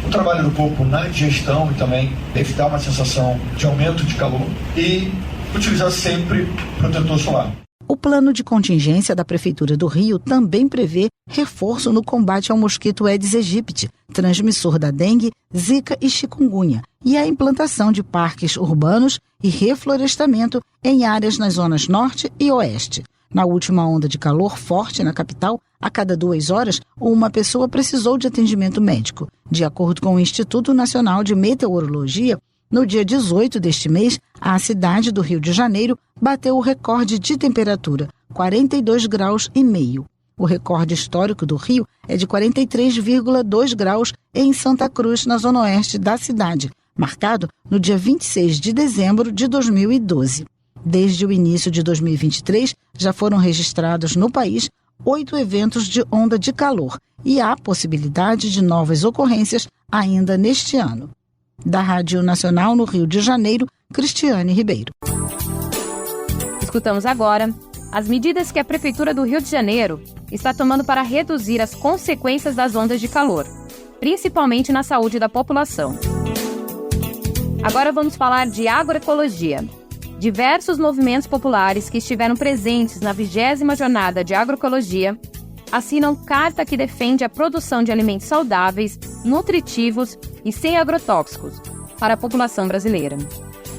o trabalho do corpo na digestão e também evitar uma sensação de aumento de calor e utilizar sempre protetor solar. O plano de contingência da Prefeitura do Rio também prevê reforço no combate ao mosquito Aedes aegypti, transmissor da dengue, zika e chikungunya, e a implantação de parques urbanos e reflorestamento em áreas nas zonas norte e oeste. Na última onda de calor forte na capital, a cada 2 horas, uma pessoa precisou de atendimento médico. De acordo com o Instituto Nacional de Meteorologia, no dia 18 deste mês, a cidade do Rio de Janeiro bateu o recorde de temperatura, 42,5 graus. O recorde histórico do Rio é de 43,2 graus em Santa Cruz, na zona oeste da cidade, marcado no dia 26 de dezembro de 2012. Desde o início de 2023, já foram registrados no país 8 eventos de onda de calor e há possibilidade de novas ocorrências ainda neste ano. Da Rádio Nacional no Rio de Janeiro, Cristiane Ribeiro. Escutamos agora as medidas que a Prefeitura do Rio de Janeiro está tomando para reduzir as consequências das ondas de calor, principalmente na saúde da população. Agora vamos falar de agroecologia. Diversos movimentos populares que estiveram presentes na 20ª Jornada de Agroecologia assinam carta que defende a produção de alimentos saudáveis, nutritivos e sem agrotóxicos para a população brasileira.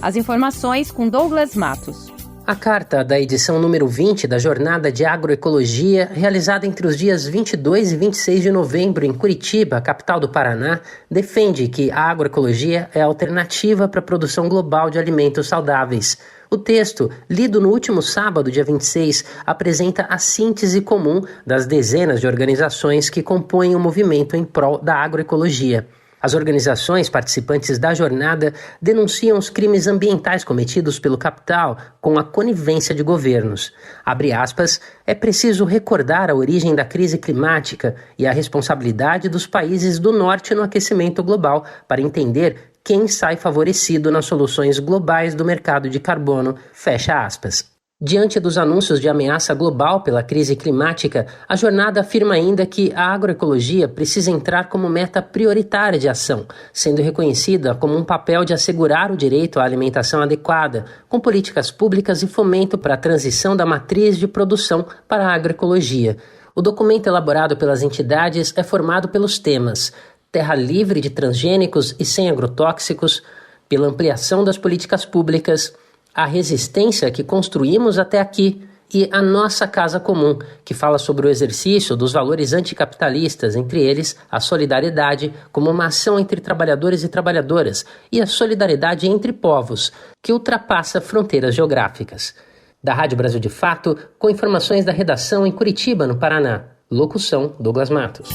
As informações com Douglas Matos. A carta da edição número 20 da Jornada de Agroecologia, realizada entre os dias 22 e 26 de novembro em Curitiba, capital do Paraná, defende que a agroecologia é a alternativa para a produção global de alimentos saudáveis. O texto, lido no último sábado, dia 26, apresenta a síntese comum das dezenas de organizações que compõem o movimento em prol da agroecologia. As organizações participantes da jornada denunciam os crimes ambientais cometidos pelo capital com a conivência de governos. Abre aspas, é preciso recordar a origem da crise climática e a responsabilidade dos países do norte no aquecimento global para entender quem sai favorecido nas soluções globais do mercado de carbono, fecha aspas. Diante dos anúncios de ameaça global pela crise climática, a jornada afirma ainda que a agroecologia precisa entrar como meta prioritária de ação, sendo reconhecida como um papel de assegurar o direito à alimentação adequada, com políticas públicas e fomento para a transição da matriz de produção para a agroecologia. O documento elaborado pelas entidades é formado pelos temas terra livre de transgênicos e sem agrotóxicos, pela ampliação das políticas públicas, a resistência que construímos até aqui e a nossa casa comum, que fala sobre o exercício dos valores anticapitalistas, entre eles a solidariedade como uma ação entre trabalhadores e trabalhadoras e a solidariedade entre povos, que ultrapassa fronteiras geográficas. Da Rádio Brasil de Fato, com informações da redação em Curitiba, no Paraná. Locução, Douglas Matos.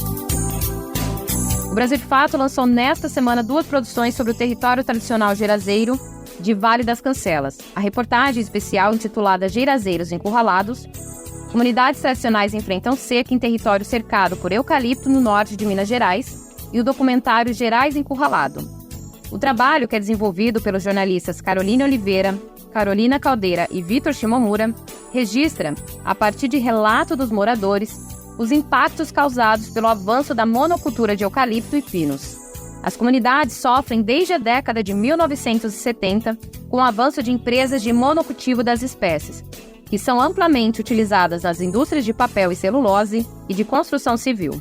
O Brasil de Fato lançou nesta semana 2 produções sobre o território tradicional gerazeiro de Vale das Cancelas. A reportagem especial intitulada Gerazeiros Encurralados. Comunidades tradicionais enfrentam seca em território cercado por eucalipto no norte de Minas Gerais, e o documentário Gerais Encurralado. O trabalho, que é desenvolvido pelos jornalistas Carolina Oliveira, Carolina Caldeira e Vitor Shimomura, registra, a partir de relato dos moradores, os impactos causados pelo avanço da monocultura de eucalipto e pinos. As comunidades sofrem desde a década de 1970 com o avanço de empresas de monocultivo das espécies, que são amplamente utilizadas nas indústrias de papel e celulose e de construção civil.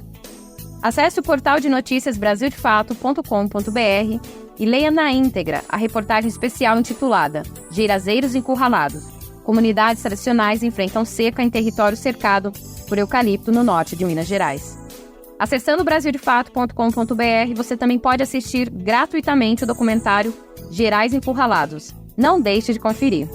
Acesse o portal de notícias brasildefato.com.br e leia na íntegra a reportagem especial intitulada Giraseiros Encurralados. Comunidades tradicionais enfrentam seca em território cercado por eucalipto no norte de Minas Gerais. Acessando brasildefato.com.br, você também pode assistir gratuitamente o documentário Gerais Encurralados. Não deixe de conferir.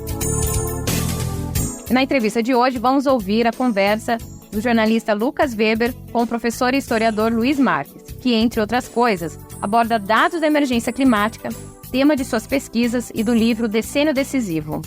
Na entrevista de hoje, vamos ouvir a conversa do jornalista Lucas Weber com o professor e historiador Luiz Marques, que, entre outras coisas, aborda dados da emergência climática, tema de suas pesquisas e do livro Decênio Decisivo.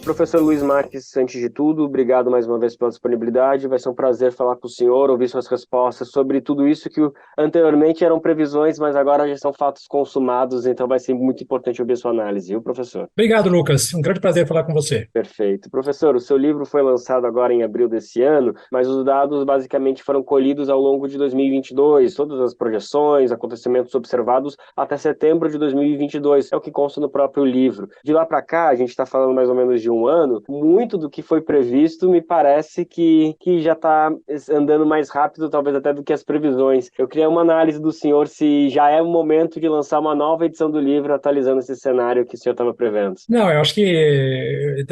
Professor Luiz Marques, antes de tudo, obrigado mais uma vez pela disponibilidade. Vai ser um prazer falar com o senhor, ouvir suas respostas sobre tudo isso que anteriormente eram previsões, mas agora já são fatos consumados, então vai ser muito importante ouvir sua análise, viu, professor? Obrigado, Lucas. Um grande prazer falar com você. Perfeito. Professor, o seu livro foi lançado agora em abril desse ano, mas os dados basicamente foram colhidos ao longo de 2022, todas as projeções, acontecimentos observados até setembro de 2022, é o que consta no próprio livro. De lá para cá, a gente está falando mais ou menos de um ano, muito do que foi previsto me parece que já está andando mais rápido, talvez até do que as previsões. Eu queria uma análise do senhor se já é o momento de lançar uma nova edição do livro atualizando esse cenário que o senhor estava prevendo. Não, eu acho que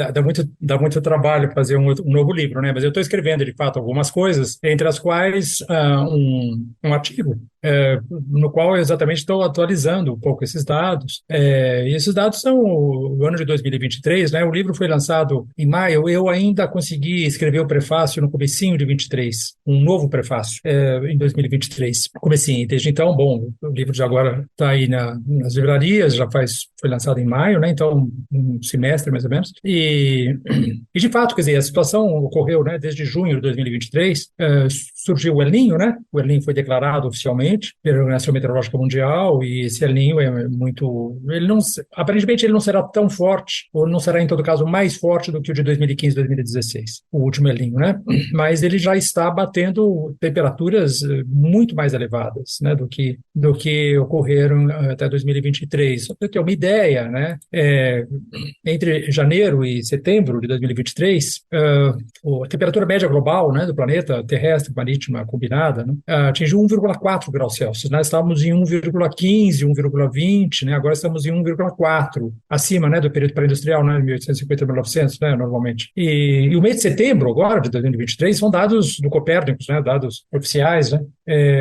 dá muito trabalho fazer um novo livro, né? Mas eu estou escrevendo, de fato, algumas coisas, entre as quais um artigo no qual eu exatamente estou atualizando um pouco esses dados. E esses dados são o ano de 2023, né? O livro foi lançado em maio, eu ainda consegui escrever o prefácio no comecinho de 23, um novo prefácio em 2023. Comecinho, desde então, bom, o livro já agora está aí nas livrarias, foi lançado em maio, né? Então um semestre mais ou menos. E de fato, quer dizer, a situação ocorreu, né, desde junho de 2023, surgiu o El Niño, né? O El Niño foi declarado oficialmente pela Organização Meteorológica Mundial e esse El Niño aparentemente ele não será tão forte, ou não será em todo caso mais forte do que o de 2015 e 2016, o último El Niño, né? Mas ele já está batendo temperaturas muito mais elevadas, né, do que ocorreram até 2023. Só para ter uma ideia, né, entre janeiro e setembro de 2023, a temperatura média global, né, do planeta terrestre, marítima, combinada, né, atingiu 1,4 graus Celsius. Nós estávamos em 1,15, 1,20, né, agora estamos em 1,4, acima, né, do período pré-industrial, né, 1850 a 1900, né, normalmente. E o mês de setembro, agora, de 2023, são dados do Copérnicos, né, dados oficiais, né,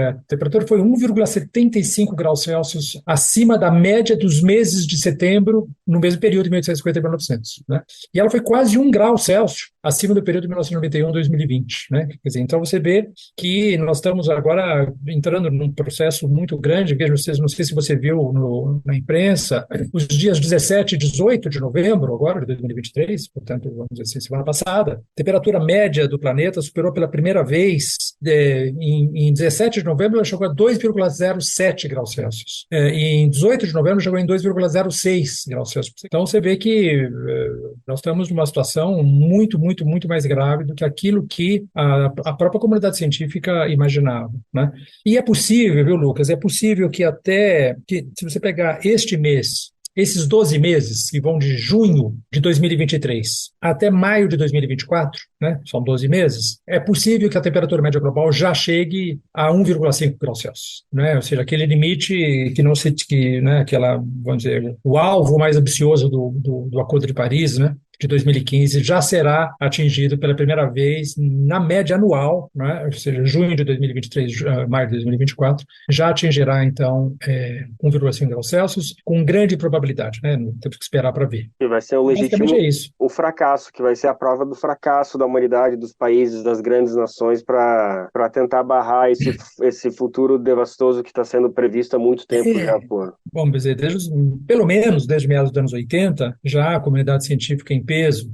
a temperatura foi 1,75 graus Celsius acima da média dos meses de setembro no mesmo período de 1850 a 1900, né? E ela foi quase 1 grau Celsius acima do período de 1991 a 2020, né? Quer dizer, então você vê que nós estamos agora entrando num processo muito grande. Veja, não sei se você viu na imprensa, os dias 17 e 18 de novembro, agora de 2023, portanto, vamos dizer assim, semana passada, a temperatura média do planeta superou pela primeira vez, em 17 de novembro, ela chegou a 2,07 graus Celsius. E em 18 de novembro, chegou em 2,06 graus Celsius. Então, você vê que nós estamos numa situação muito, muito, muito mais grave do que aquilo que a própria comunidade científica imaginava, né? E é possível, viu, Lucas? É possível que se você pegar este mês, esses 12 meses, que vão de junho de 2023 até maio de 2024, né, são 12 meses, é possível que a temperatura média global já chegue a 1,5 graus Celsius, né? Ou seja, aquele limite né, vamos dizer, o alvo mais ambicioso do Acordo de Paris, né, de 2015, já será atingido pela primeira vez na média anual, né? Ou seja, junho de 2023, maio de 2024, já atingirá, então, 1,5 graus Celsius, com grande probabilidade, né? Não temos que esperar para ver. E vai ser o legítimo, o fracasso, que vai ser a prova do fracasso da humanidade, dos países, das grandes nações, para tentar barrar esse futuro devastoso que está sendo previsto há muito tempo já, por... Vamos dizer, pelo menos desde meados dos anos 80, já a comunidade científica em peso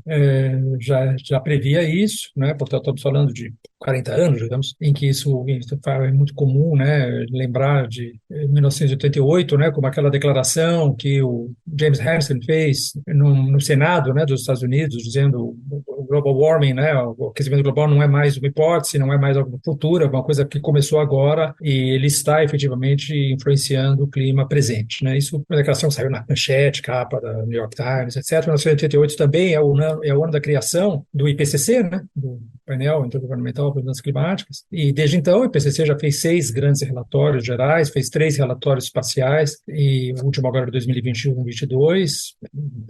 já previa isso, né? Portanto, estamos falando de 40 anos, digamos, em que isso é muito comum, né? Lembrar de 1988, né? Como aquela declaração que o James Hansen fez no Senado, né, dos Estados Unidos, dizendo, global warming, né, o aquecimento global não é mais uma hipótese, não é mais algo futuro, é uma coisa que começou agora e ele está efetivamente influenciando o clima presente, né? Isso, uma declaração que saiu na manchete, capa da New York Times, etc. 1988 também é o ano da criação do IPCC, né, do painel intergovernamental para mudanças climáticas, e desde então o IPCC já fez 6 grandes relatórios gerais, fez 3 relatórios espaciais, e o último agora de 2021-22,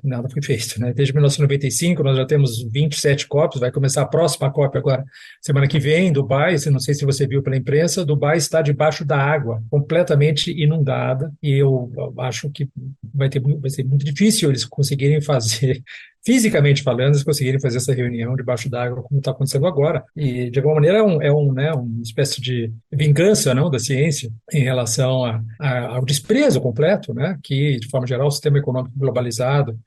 nada foi feito, né? Desde 1995 nós já temos 27 COPs, vai começar a próxima COP agora, semana que vem, em Dubai, não sei se você viu pela imprensa, Dubai está debaixo da água, completamente inundada, e eu acho que vai ser muito difícil eles conseguirem fazer, fisicamente falando, eles conseguirem fazer essa reunião debaixo d'água como está acontecendo agora. E, de alguma maneira, né, uma espécie de vingança, não, da ciência em relação ao desprezo completo, né, que, de forma geral, o sistema econômico globalizado,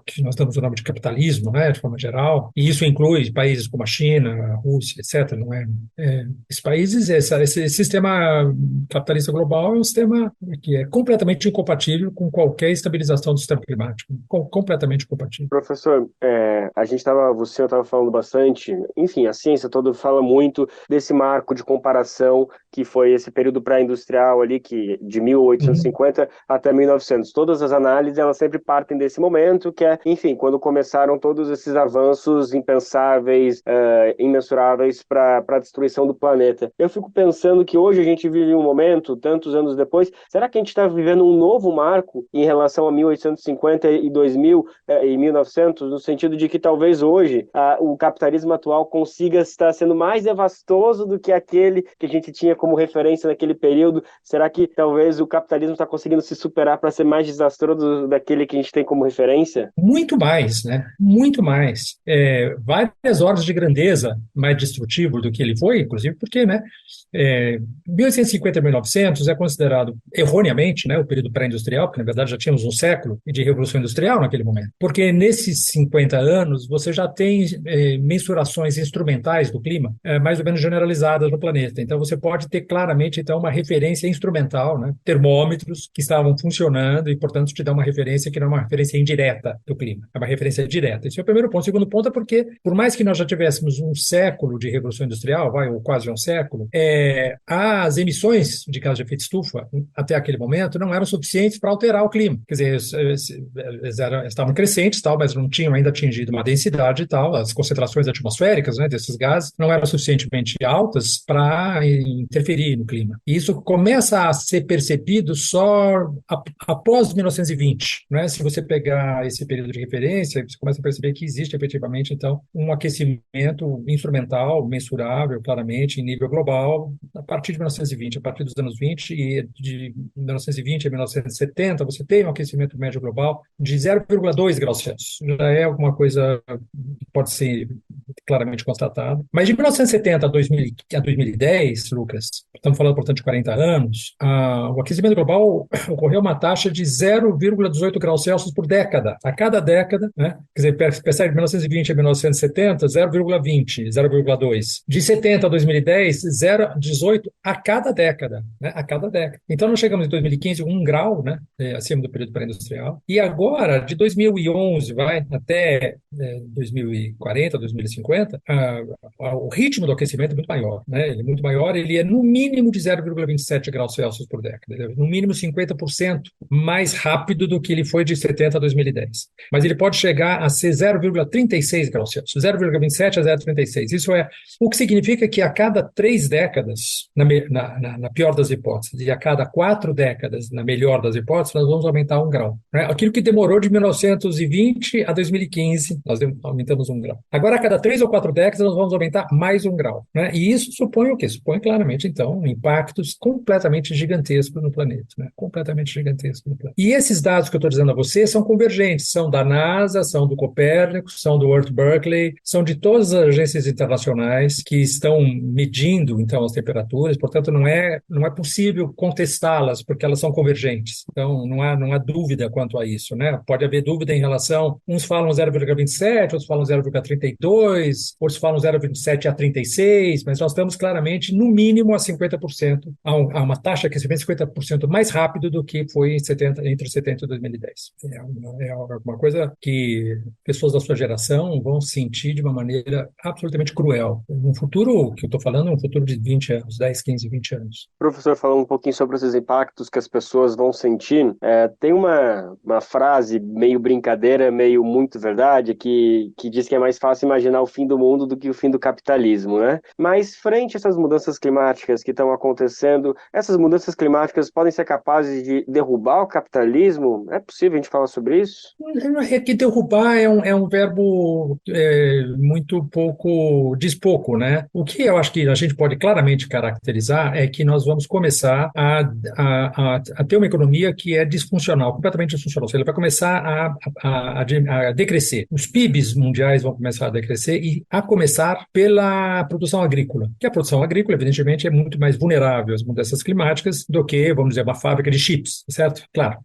que nós damos o nome de capitalismo, né, de forma geral, e isso inclui países como a China, a Rússia, etc. Não é? Esses países, esse sistema capitalista global é um sistema que é completamente incompatível com qualquer estabilização do sistema climático, completamente incompatível. Professor, você estava falando bastante, enfim, a ciência toda fala muito desse marco de comparação que foi esse período pré-industrial ali, que de 1850 até 1900. Todas as análises, elas sempre partem desse momento, que é, enfim, quando começaram todos esses avanços impensáveis, imensuráveis para a destruição do planeta. Eu fico pensando que hoje a gente vive um momento, tantos anos depois, será que a gente está vivendo um novo marco em relação a 1850 e 2000 e 1900, no sentido de que talvez hoje o capitalismo atual consiga estar sendo mais devastoso do que aquele que a gente tinha como referência naquele período? Será que talvez o capitalismo está conseguindo se superar para ser mais desastroso daquele que a gente tem como referência? Muito mais, né? Muito mais. Várias ordens de grandeza mais destrutivo do que ele foi, inclusive porque, né, 1850 e 1900 é considerado erroneamente, né, o período pré-industrial, porque na verdade já tínhamos um século de revolução industrial naquele momento, porque nesses 50 anos você já tem mensurações instrumentais do clima mais ou menos generalizadas no planeta. Então você pode ter claramente então uma referência instrumental, né, termômetros que estavam funcionando e, portanto, te dá uma referência que não é uma referência indireta do clima, é uma referência direta. Esse é o primeiro ponto. O segundo ponto é porque, por mais que nós já tivéssemos um século de revolução industrial, ou quase um século, as emissões de gases de efeito estufa, até aquele momento, não eram suficientes para alterar o clima. Quer dizer, estavam crescentes, tal, mas não tinham ainda atingido uma densidade e tal, as concentrações atmosféricas, né, desses gases não eram suficientemente altas para interferir no clima. E isso começa a ser percebido só após 1920. Né? Se você pegar esse período de referência, você começa a perceber que existe efetivamente, então, um aquecimento instrumental, mensurável, claramente, em nível global, a partir de 1920, a partir dos anos 20, e de 1920 a 1970, você tem um aquecimento médio global de 0,2 graus Celsius. Já é alguma coisa que pode ser claramente constatada. Mas de 1970 a 2010, Lucas, estamos falando, portanto, de 40 anos, o aquecimento global ocorreu uma taxa de 0,18 graus Celsius por década. A cada década, né? Quer dizer, percebe de 1920 a 1970, 0,20, 0,2. De 70 a 2010, 0,18 a cada década, né? A cada década. Então, nós chegamos em 2015 1 grau, né? Acima do período pré-industrial. E agora, de 2011 até 2040, 2050, o ritmo do aquecimento é muito maior, né? Ele é muito maior, ele é no mínimo de 0,27 graus Celsius por década, no mínimo 50% mais rápido do que ele foi de 70 a 2010. Mas ele pode chegar a ser 0,36 graus Celsius, 0,27 a 0,36. Isso é o que significa que a cada 3 décadas, na pior das hipóteses, e a cada 4 décadas, na melhor das hipóteses, nós vamos aumentar 1 grau. Né? Aquilo que demorou de 1920 a 2015, nós aumentamos 1 grau. Agora, a cada 3 ou 4 décadas, nós vamos aumentar mais 1 grau. Né? E isso supõe o quê? Supõe claramente, então, impactos completamente gigantescos no planeta. Né? Completamente gigantescos no planeta. E esses dados que eu estou dizendo a você são convergentes, são da NASA, são do Copérnico, são do Earth Berkeley, são de todas as agências internacionais que estão medindo, então, as temperaturas, portanto, não é possível contestá-las, porque elas são convergentes. Então, não há dúvida quanto a isso. Né? Pode haver dúvida em relação, uns falam 0,27, outros falam 0,32, países, outros falam 0,27 a 36, mas nós estamos claramente, no mínimo, a 50%, a uma taxa de crescimento 50% mais rápido do que foi entre 70 e 2010. É uma coisa que pessoas da sua geração vão sentir de uma maneira absolutamente cruel. Um futuro, que eu estou falando, é um futuro de 20 anos, 10, 15, 20 anos. Professor, falando um pouquinho sobre esses impactos que as pessoas vão sentir, tem uma frase meio brincadeira, meio muito verdade, que diz que é mais fácil imaginar o fim do mundo do que o fim do capitalismo, né? Mas frente a essas mudanças climáticas que estão acontecendo, essas mudanças climáticas podem ser capazes de derrubar o capitalismo? É possível a gente falar sobre isso? É que derrubar é um verbo muito pouco, diz pouco, né? O que eu acho que a gente pode claramente caracterizar é que nós vamos começar a ter uma economia que é disfuncional, completamente disfuncional. Ou seja, ela vai começar a decrescer. Os PIBs mundiais vão começar a decrescer e a começar pela produção agrícola. Que a produção agrícola, evidentemente, é muito mais vulnerável às mudanças climáticas do que, vamos dizer, uma fábrica de chips, certo? Claro,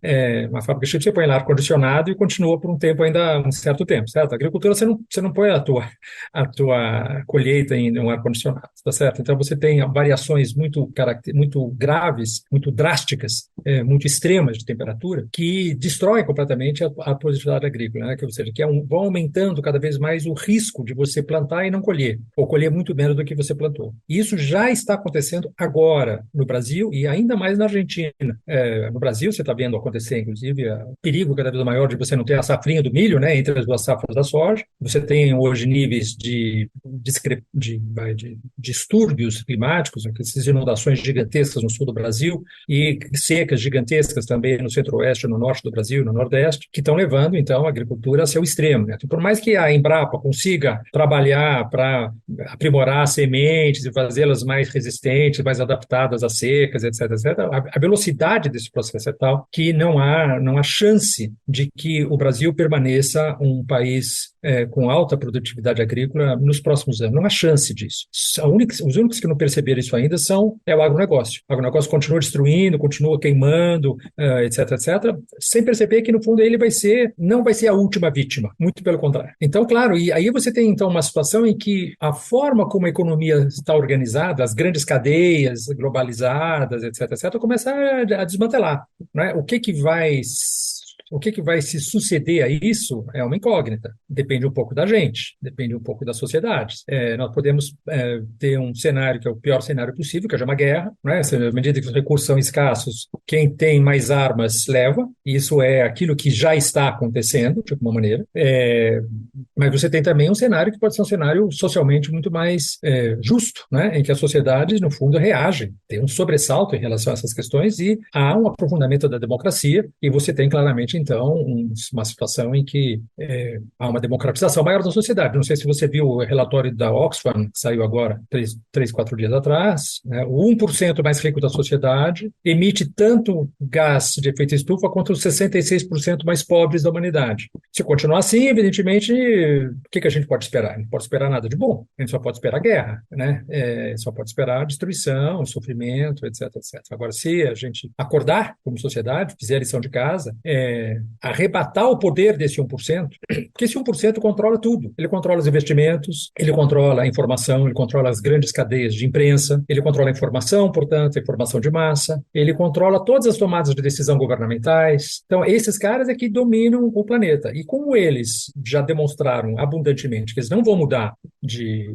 uma fábrica de chips você põe lá ar-condicionado e continua por um tempo ainda, um certo tempo, certo? A agricultura você não põe a tua colheita em um ar-condicionado, tá certo? Então você tem variações muito graves, muito drásticas, muito extremas de temperatura, que destroem completamente a produtividade agrícola, né? Ou seja, vão aumentando cada vez mais o risco de você plantar e não colher, ou colher muito menos do que você plantou. E isso já está acontecendo agora no Brasil e ainda mais na Argentina. No Brasil, você está vendo acontecer, inclusive, o perigo cada vez maior de você não ter a safrinha do milho, né, entre as duas safras da soja. Você tem hoje níveis de distúrbios climáticos, essas inundações gigantescas no sul do Brasil e secas gigantescas também no centro-oeste, no norte do Brasil, no nordeste, que estão levando, então, a agricultura a seu extremo, né? Então, por mais que a Embrapa consiga trabalhar para aprimorar sementes e fazê-las mais resistentes, mais adaptadas às secas, etc., a velocidade desse processo é tal que não há chance de que o Brasil permaneça um país com alta produtividade agrícola nos próximos anos. Não há chance disso. Os únicos que não perceberam isso ainda é o agronegócio. O agronegócio continua destruindo, continua queimando, etc., sem perceber que, no fundo, ele não vai ser a última vítima. Muito pelo contrário. Então, claro, e aí você tem, então, uma situação em que a forma como a economia está organizada, as grandes cadeias globalizadas, etc., começam a desmantelar, né? O que vai se suceder a isso é uma incógnita. Depende um pouco da gente, depende um pouco das sociedades. Nós podemos ter um cenário que é o pior cenário possível, que é uma guerra, né? À medida que os recursos são escassos, quem tem mais armas leva. Isso é aquilo que já está acontecendo, de alguma maneira. Mas você tem também um cenário que pode ser um cenário socialmente muito mais justo, né? Em que as sociedades, no fundo, reagem. Tem um sobressalto em relação a essas questões e há um aprofundamento da democracia e você tem claramente, então, uma situação em que há uma democratização maior da sociedade. Não sei se você viu o relatório da Oxfam, que saiu agora, 4 dias atrás, né? O 1% mais rico da sociedade emite tanto gás de efeito estufa quanto os 66% mais pobres da humanidade. Se continuar assim, evidentemente, o que a gente pode esperar? Não pode esperar nada de bom. A gente só pode esperar guerra, né? Só pode esperar destruição, sofrimento, etc., etc. Agora, se a gente acordar como sociedade, fizer a lição de casa, arrebatar o poder desse 1%, porque esse 1% controla tudo. Ele controla os investimentos, ele controla a informação, ele controla as grandes cadeias de imprensa, ele controla a informação, portanto, a informação de massa, ele controla todas as tomadas de decisão governamentais. Então, esses caras é que dominam o planeta. E como eles já demonstraram abundantemente que eles não vão mudar de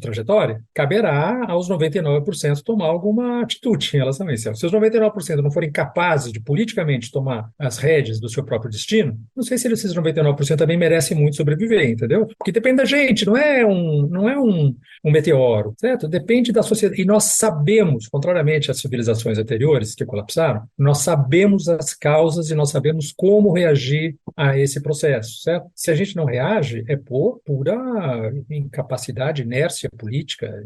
trajetória, caberá aos 99% tomar alguma atitude em relação a isso. Se os 99% não forem capazes de politicamente tomar as rédeas do seu próprio destino, não sei se esses 99% também merecem muito sobreviver, entendeu? Porque depende da gente, não é um meteoro, certo? Depende da sociedade. E nós sabemos, contrariamente às civilizações anteriores que colapsaram, nós sabemos as causas e nós sabemos como reagir a esse processo, certo? Se a gente não reage, é por pura incapacidade, inércia política.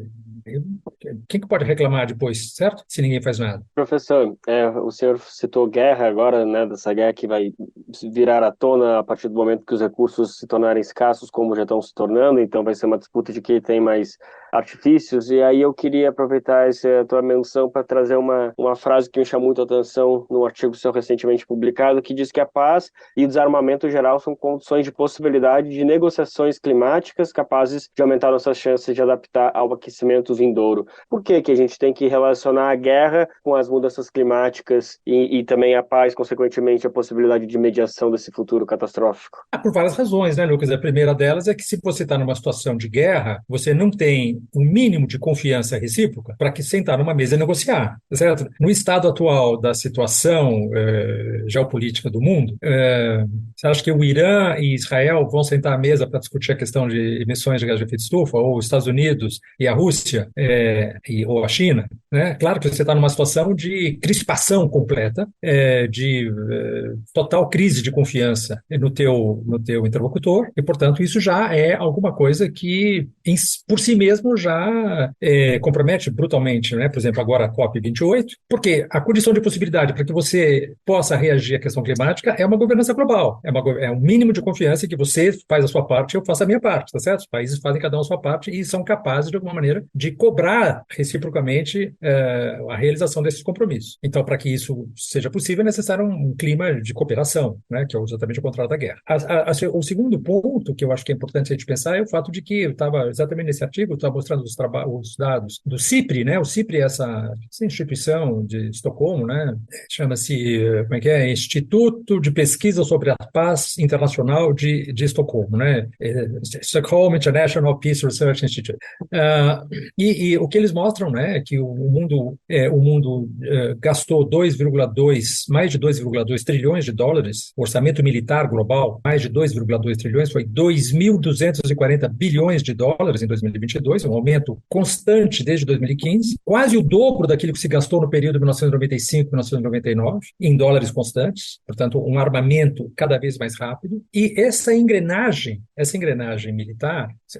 quem que pode reclamar depois, certo? Se ninguém faz nada. Professor, o senhor citou guerra agora, né, dessa guerra que vai virar à tona a partir do momento que os recursos se tornarem escassos, como já estão se tornando, então vai ser uma disputa de quem tem mais artifícios, e aí eu queria aproveitar essa tua menção para trazer uma frase que me chamou muito a atenção no artigo seu recentemente publicado, que diz que a paz e o desarmamento geral são condições de possibilidade de negociações climáticas capazes de aumentar nossas chances de adaptar ao aquecimento vindouro. Por que a gente tem que relacionar a guerra com as mudanças climáticas e também a paz, consequentemente, a possibilidade de mediação desse futuro catastrófico? Por várias razões, né, Lucas? A primeira delas é que se você está numa situação de guerra, você não tem um mínimo de confiança recíproca para que sentar numa mesa e negociar, certo? No estado atual da situação geopolítica do mundo, você acha que o Irã e Israel vão sentar à mesa para discutir a questão de emissões de gás de efeito de estufa, ou os Estados Unidos e a Rússia, ou a China, né? Claro que você está numa situação de crispação completa, de total crise de confiança no teu interlocutor, e, portanto, isso já é alguma coisa que, por si mesmo, já compromete brutalmente, né? Por exemplo, agora a COP28, porque a condição de possibilidade para que você possa reagir à questão climática é uma governança global, é um mínimo de confiança que você faz a sua parte e eu faço a minha parte, tá certo? Os países fazem cada um a sua parte e são capazes, de alguma maneira, de cobrar reciprocamente a realização desses compromissos. Então, para que isso seja possível, é necessário um clima de cooperação, né? Que é exatamente o contrário da guerra. O segundo ponto que eu acho que é importante a gente pensar é o fato de que eu estava exatamente nesse artigo, eu estava mostrando os dados do CIPRI, né? O CIPRI é essa instituição de Estocolmo, né? Chama-se, como é que é? Instituto de Pesquisa sobre a Paz Internacional de Estocolmo, né? Stockholm International Peace Research Institute. E o que eles mostram, né, é que o mundo gastou mais de 2,2 trilhões de dólares, o orçamento militar global, mais de 2,2 trilhões, foi 2.240 bilhões de dólares em 2022, um aumento constante desde 2015, quase o dobro daquilo que se gastou no período 1995-1999, em dólares constantes, portanto, um armamento cada vez mais rápido, e essa engrenagem militar, os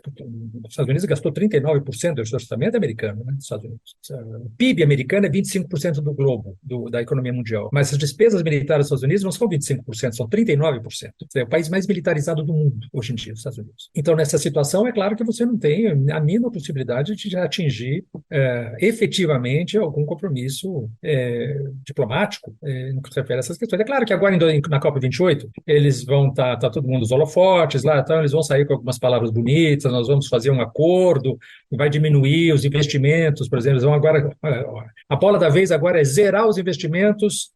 Estados Unidos gastou 39% do orçamento americano, né, dos Estados Unidos. O PIB americano é 25% do globo, da economia mundial, mas as despesas militares dos Estados Unidos não são 25%, são 39%. É o país mais militarizado do mundo, hoje em dia, os Estados Unidos. Então, nessa situação, é claro que você não tem a mínima possibilidade de atingir efetivamente algum compromisso diplomático no que se refere a essas questões. É claro que agora, na COP28, eles vão estar todo mundo os holofotes lá, então eles vão sair com algumas palavras bonitas, nós vamos fazer um acordo, vai diminuir os investimentos, por exemplo, eles vão agora, a bola da vez agora é zerar os investimentos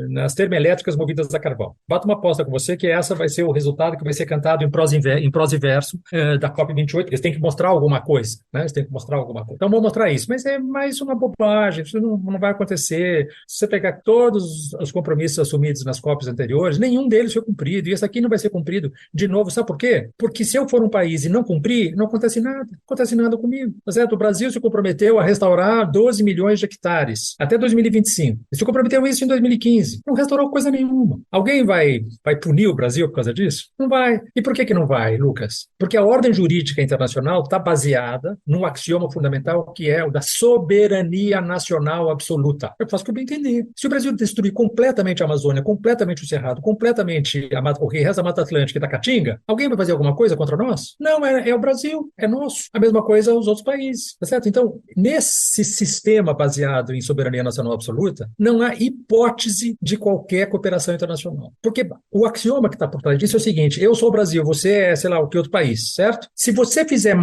nas termoelétricas movidas a carvão. Bato uma aposta com você que essa vai ser o resultado que vai ser cantado em prosa e verso da COP28. Eles têm que mostrar alguma coisa, né? Eles têm que mostrar alguma coisa. Então, vão mostrar isso, mas é mais uma bobagem, isso não vai acontecer. Se você pegar todos os compromissos assumidos nas COPs anteriores, nenhum deles foi cumprido, e esse aqui não vai ser cumprido de novo. Sabe por quê? Porque se eu for um país e não cumprir, não acontece nada comigo. Tá certo? O Brasil se comprometeu a restaurar 12 milhões de hectares até 2025. E se comprometeu isso em 2015. Não restaurou coisa nenhuma. Alguém vai punir o Brasil por causa disso? Não vai. E por que não vai, Lucas? Porque a ordem jurídica internacional está baseada num axioma fundamental que é o da soberania nacional absoluta. Eu faço o que eu bem entender. Se o Brasil destruir completamente a Amazônia, completamente o Cerrado, completamente o resto da Mata Atlântica e da Caatinga, alguém vai fazer alguma coisa contra nós? Não, é o Brasil, é nosso. A mesma coisa os outros países, tá certo? Então, nesse sistema baseado em soberania nacional absoluta, não há hipótese de qualquer cooperação internacional. Porque o axioma que está por trás disso é o seguinte: eu sou o Brasil, você é, sei lá, o que outro país, certo? Se você fizer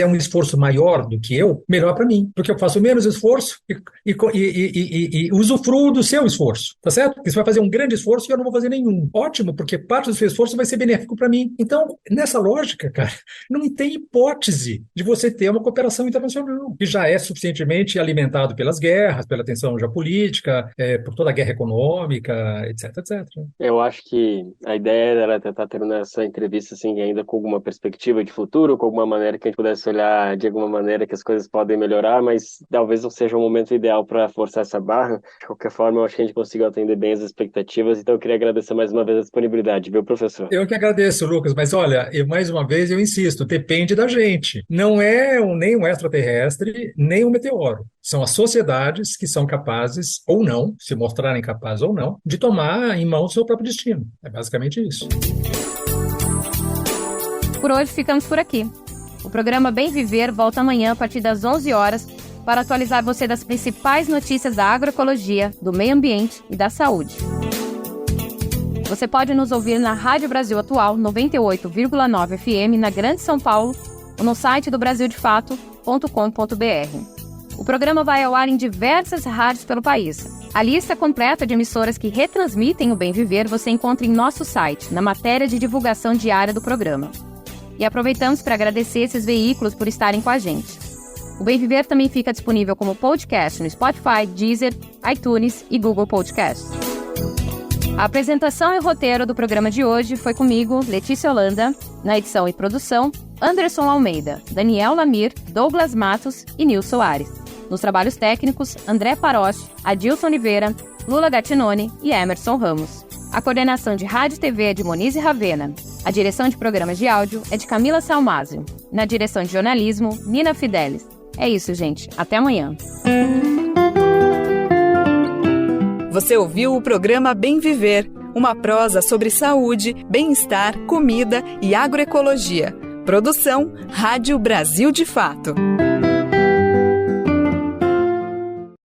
um esforço maior do que eu, melhor para mim, porque eu faço menos esforço e usufruo do seu esforço, tá certo? Porque você vai fazer um grande esforço e eu não vou fazer nenhum. Ótimo, porque parte do seu esforço vai ser benéfico para mim. Então, nessa lógica, cara, não tem hipótese de você ter uma cooperação internacional, que já é suficientemente alimentado pelas guerras, pela tensão geopolítica, por toda a guerra econômica, etc, etc. Eu acho que a ideia era tentar ter nessa entrevista assim, ainda com alguma perspectiva de futuro, com alguma maneira que a gente pudesse olhar de alguma maneira que as coisas podem melhorar, mas talvez não seja o momento ideal para forçar essa barra. De qualquer forma, eu acho que a gente conseguiu atender bem as expectativas, então eu queria agradecer mais uma vez a disponibilidade, viu, professor? Eu que agradeço, Lucas, mas olha, mais uma vez eu insisto, depende da gente. Não é nem um extraterrestre, nem um meteoro. São as sociedades que são capazes, ou não, se mostrarem capazes ou não, de tomar em mão o seu próprio destino. É basicamente isso. Por hoje ficamos por aqui. O programa Bem Viver volta amanhã a partir das 11 horas para atualizar você das principais notícias da agroecologia, do meio ambiente e da saúde. Você pode nos ouvir na Rádio Brasil Atual 98,9 FM na Grande São Paulo ou no site do brasildefato.com.br. O programa vai ao ar em diversas rádios pelo país. A lista completa de emissoras que retransmitem o Bem Viver você encontra em nosso site, na matéria de divulgação diária do programa. E aproveitamos para agradecer esses veículos por estarem com a gente. O Bem Viver também fica disponível como podcast no Spotify, Deezer, iTunes e Google Podcasts. A apresentação e roteiro do programa de hoje foi comigo, Letícia Holanda, na edição e produção, Anderson Almeida, Daniel Lamir, Douglas Matos e Nil Soares. Nos trabalhos técnicos, André Paroche, Adilson Oliveira, Lula Gattinone e Emerson Ramos. A coordenação de Rádio e TV é de Monize Ravena. A direção de programas de áudio é de Camila Salmásio. Na direção de jornalismo, Nina Fidelis. É isso, gente. Até amanhã. Você ouviu o programa Bem Viver, uma prosa sobre saúde, bem-estar, comida e agroecologia. Produção Rádio Brasil de Fato.